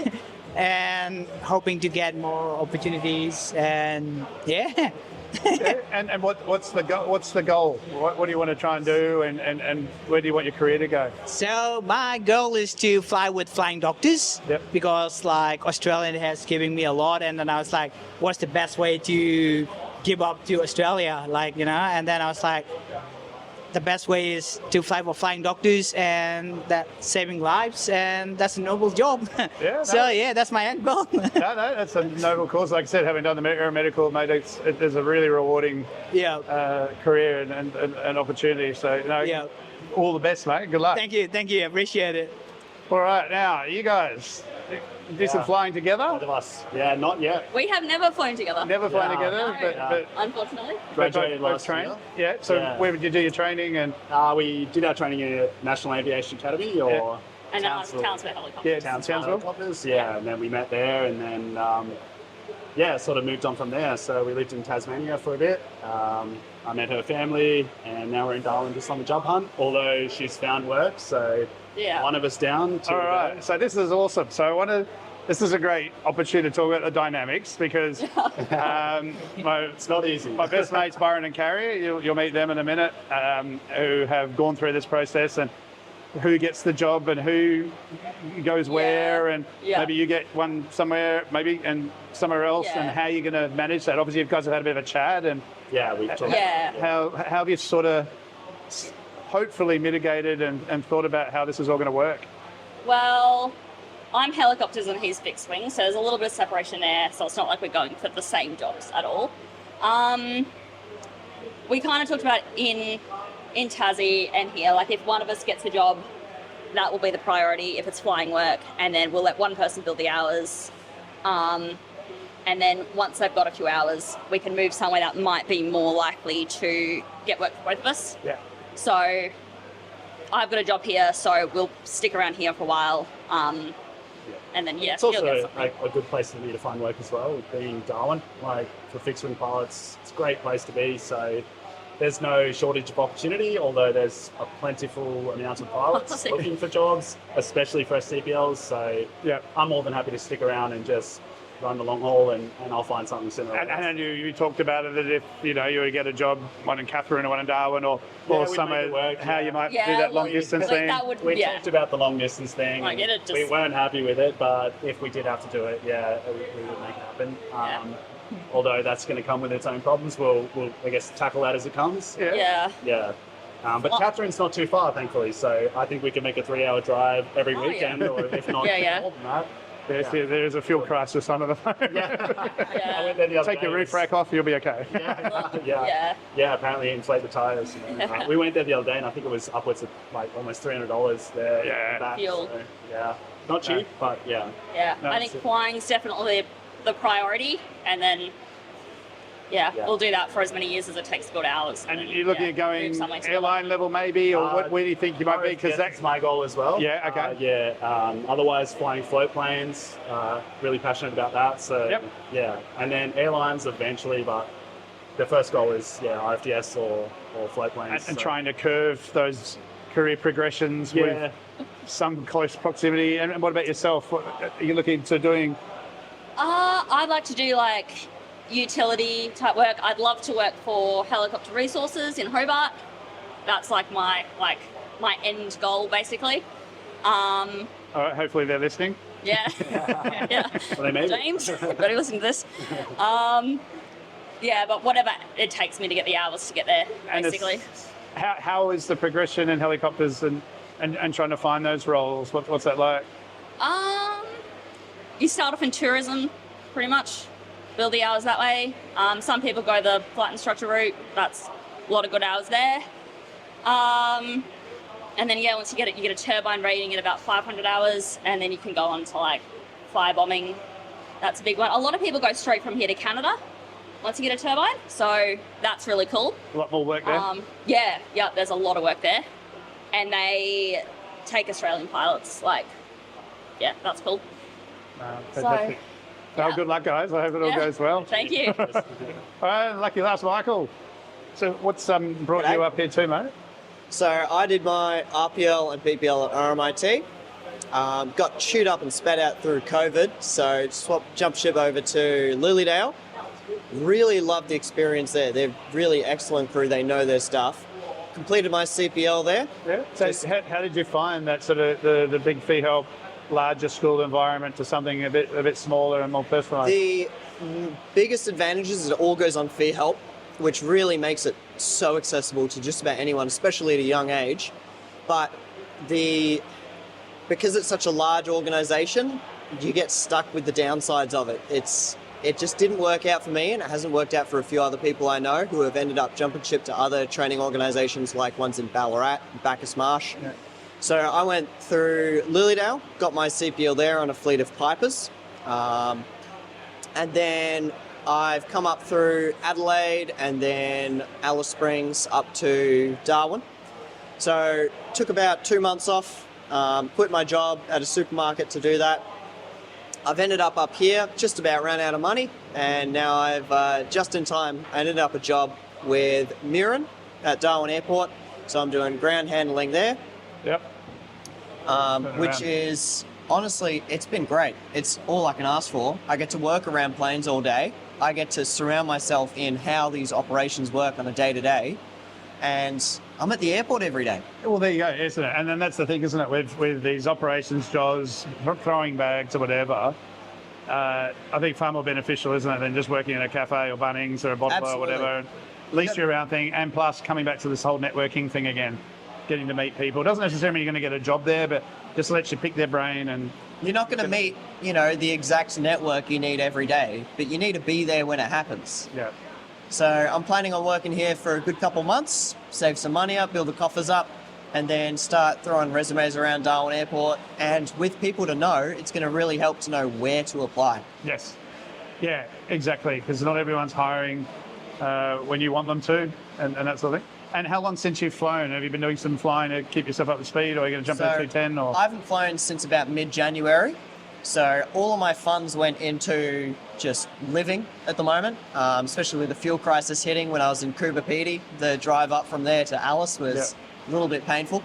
and hoping to get more opportunities. And And what's the goal? What do you want to try and do, and where do you want your career to go? So my goal is to fly with flying doctors, because Australia has given me a lot, and then I was like, what's the best way to give up to Australia? And then I was like, the best way is to fly with flying doctors, and that saving lives, and that's a noble job. That's my end goal. No, that's a noble cause. Like I said, having done the aeromedical, mate, it's a really rewarding career and opportunity. So, all the best, mate. Good luck. Thank you. I appreciate it. All right, now, you guys do some flying together? Both of us. Yeah, not yet. We have never flown together. Never flown together? No, but unfortunately. Graduated last year. year. Where did you do your training? And we did our training at National Aviation Academy And Townsville Helicopters. Townsville Helicopters. Yeah, and then we met there, and then yeah, sort of moved on from there. So we lived in Tasmania for a bit. I met her family, and now we're in Darwin just on the job hunt, although she's found work, so one of us down. All right, so this is awesome. So this is a great opportunity to talk about the dynamics because it's not easy. My best mates, Byron and Carrie, you'll meet them in a minute, who have gone through this process and who gets the job and who goes where, and maybe you get one somewhere, maybe, and somewhere else, and how you're going to manage that. Obviously, you guys have had a bit of a chat, and we've talked. How have you sort of hopefully mitigated and thought about how this is all going to work? Well, I'm helicopters and he's fixed wing, so there's a little bit of separation there, so it's not like we're going for the same jobs at all. We kind of talked about in Tassie and here, like if one of us gets a job, that will be the priority if it's flying work, and then we'll let one person build the hours. And then once they've got a few hours, we can move somewhere that might be more likely to get work for both of us. Yeah. So I've got a job here, so we'll stick around here for a while. And then, it's also a good place for me to find work as well, being Darwin. Like for fixed wing pilots, it's a great place to be. So there's no shortage of opportunity, although there's a plentiful amount of pilots looking for jobs, especially for CPLs. So I'm more than happy to stick around and just run the long haul, and I'll find something similar. And you talked about it that if you were to get a job, one in Catherine or one in Darwin or somewhere, how you might do that long distance thing. We talked about the long distance thing. We weren't happy with it, but if we did have to do it, we would make it happen. Although that's going to come with its own problems, we'll I guess tackle that as it comes. But Catherine's not too far, thankfully, so I think we can make a 3-hour drive every weekend, or if not more than that. There's a fuel crisis under the phone. I went there the other Take day. your roof rack off, you'll be okay. Apparently inflate the tires. We went there the other day, and I think it was upwards of like almost $300 there. Fuel. So, not cheap, but Yeah, I think flying's definitely the priority, and then we'll do that for as many years as it takes to build hours. And you're looking at going airline level maybe, or where do you think you might be? Because that's my goal as well. Otherwise, flying float planes, really passionate about that. So and then airlines eventually, but the first goal is RFDS or float planes. And trying to curve those career progressions with some close proximity. And what about yourself? What are you looking to doing? I'd like to do like utility type work. I'd love to work for Helicopter Resources in Hobart. That's like my end goal, basically. All right, hopefully they're listening. Yeah. Well, they may be. James, everybody listening to this. But whatever it takes me to get the hours to get there, basically. How is the progression in helicopters and trying to find those roles? What's that like? You start off in tourism, pretty much. Build the hours that way. Some people go the flight instructor route. That's a lot of good hours there. And then once you get it, you get a turbine rating at about 500 hours, and then you can go on to like fire bombing. That's a big one. A lot of people go straight from here to Canada once you get a turbine, so that's really cool. A lot more work there. There's a lot of work there, and they take Australian pilots. That's cool. Fantastic. Good luck, guys. I hope it all goes well. Thank you. All right, lucky last, Michael. So what's brought you up here too, mate? So I did my RPL and PPL at RMIT. Got chewed up and spat out through COVID, so jumped ship over to Lilydale. Really loved the experience there. They're really excellent crew. They know their stuff. Completed my CPL there. Yeah. So how did you find that sort of the big fee help, larger school environment to something a bit smaller and more personalised? The biggest advantage is it all goes on fee help, which really makes it so accessible to just about anyone, especially at a young age. But because it's such a large organisation, you get stuck with the downsides of it. It just didn't work out for me, and it hasn't worked out for a few other people I know who have ended up jumping ship to other training organisations like ones in Ballarat, Bacchus Marsh. Yeah. So I went through Lilydale, got my CPL there on a fleet of Pipers. And then I've come up through Adelaide and then Alice Springs up to Darwin. So took about 2 months off, quit my job at a supermarket to do that. I've ended up here, just about ran out of money, and now I've just in time, I ended up a job with Mirren at Darwin Airport. So I'm doing ground handling there. Yep. Which is, honestly, it's been great. It's all I can ask for. I get to work around planes all day. I get to surround myself in how these operations work on a day-to-day. And I'm at the airport every day. Well, there you go, isn't it? And then that's the thing, isn't it? With these operations jobs, throwing bags or whatever, I think far more beneficial, isn't it, than just working in a cafe or Bunnings or a bottle or whatever. At least you're around thing, and plus coming back to this whole networking thing again, getting to meet people. It doesn't necessarily mean you're going to get a job there, but just lets you pick their brain. And you're not going to meet, the exact network you need every day, but you need to be there when it happens. Yeah. So I'm planning on working here for a good couple months, save some money up, build the coffers up, and then start throwing resumes around Darwin Airport. And with people to know, it's going to really help to know where to apply. Yes. Yeah, exactly, because not everyone's hiring when you want them to, and that sort of thing. And how long since you've flown? Have you been doing some flying to keep yourself up to speed, or are you going to jump to 310? Or I haven't flown since about mid-January. So all of my funds went into just living at the moment, especially with the fuel crisis hitting when I was in Coober Pedy. The drive up from there to Alice was a little bit painful.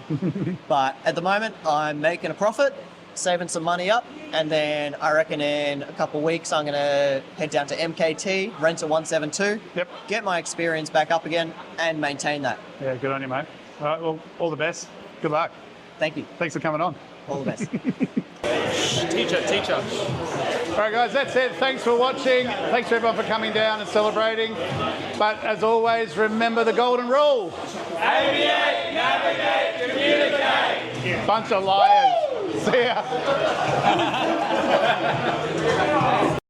But at the moment, I'm making a profit, saving some money up, and then I reckon in a couple of weeks I'm going to head down to MKT, rent a 172, get my experience back up again, and maintain that. Yeah, good on you, mate. All right, well, all the best. Good luck. Thank you. Thanks for coming on. All the best. Teacher. All right, guys, that's it. Thanks for watching. Thanks for everyone for coming down and celebrating. But as always, remember the golden rule. Aviate, navigate, communicate. Bunch of liars. See ya.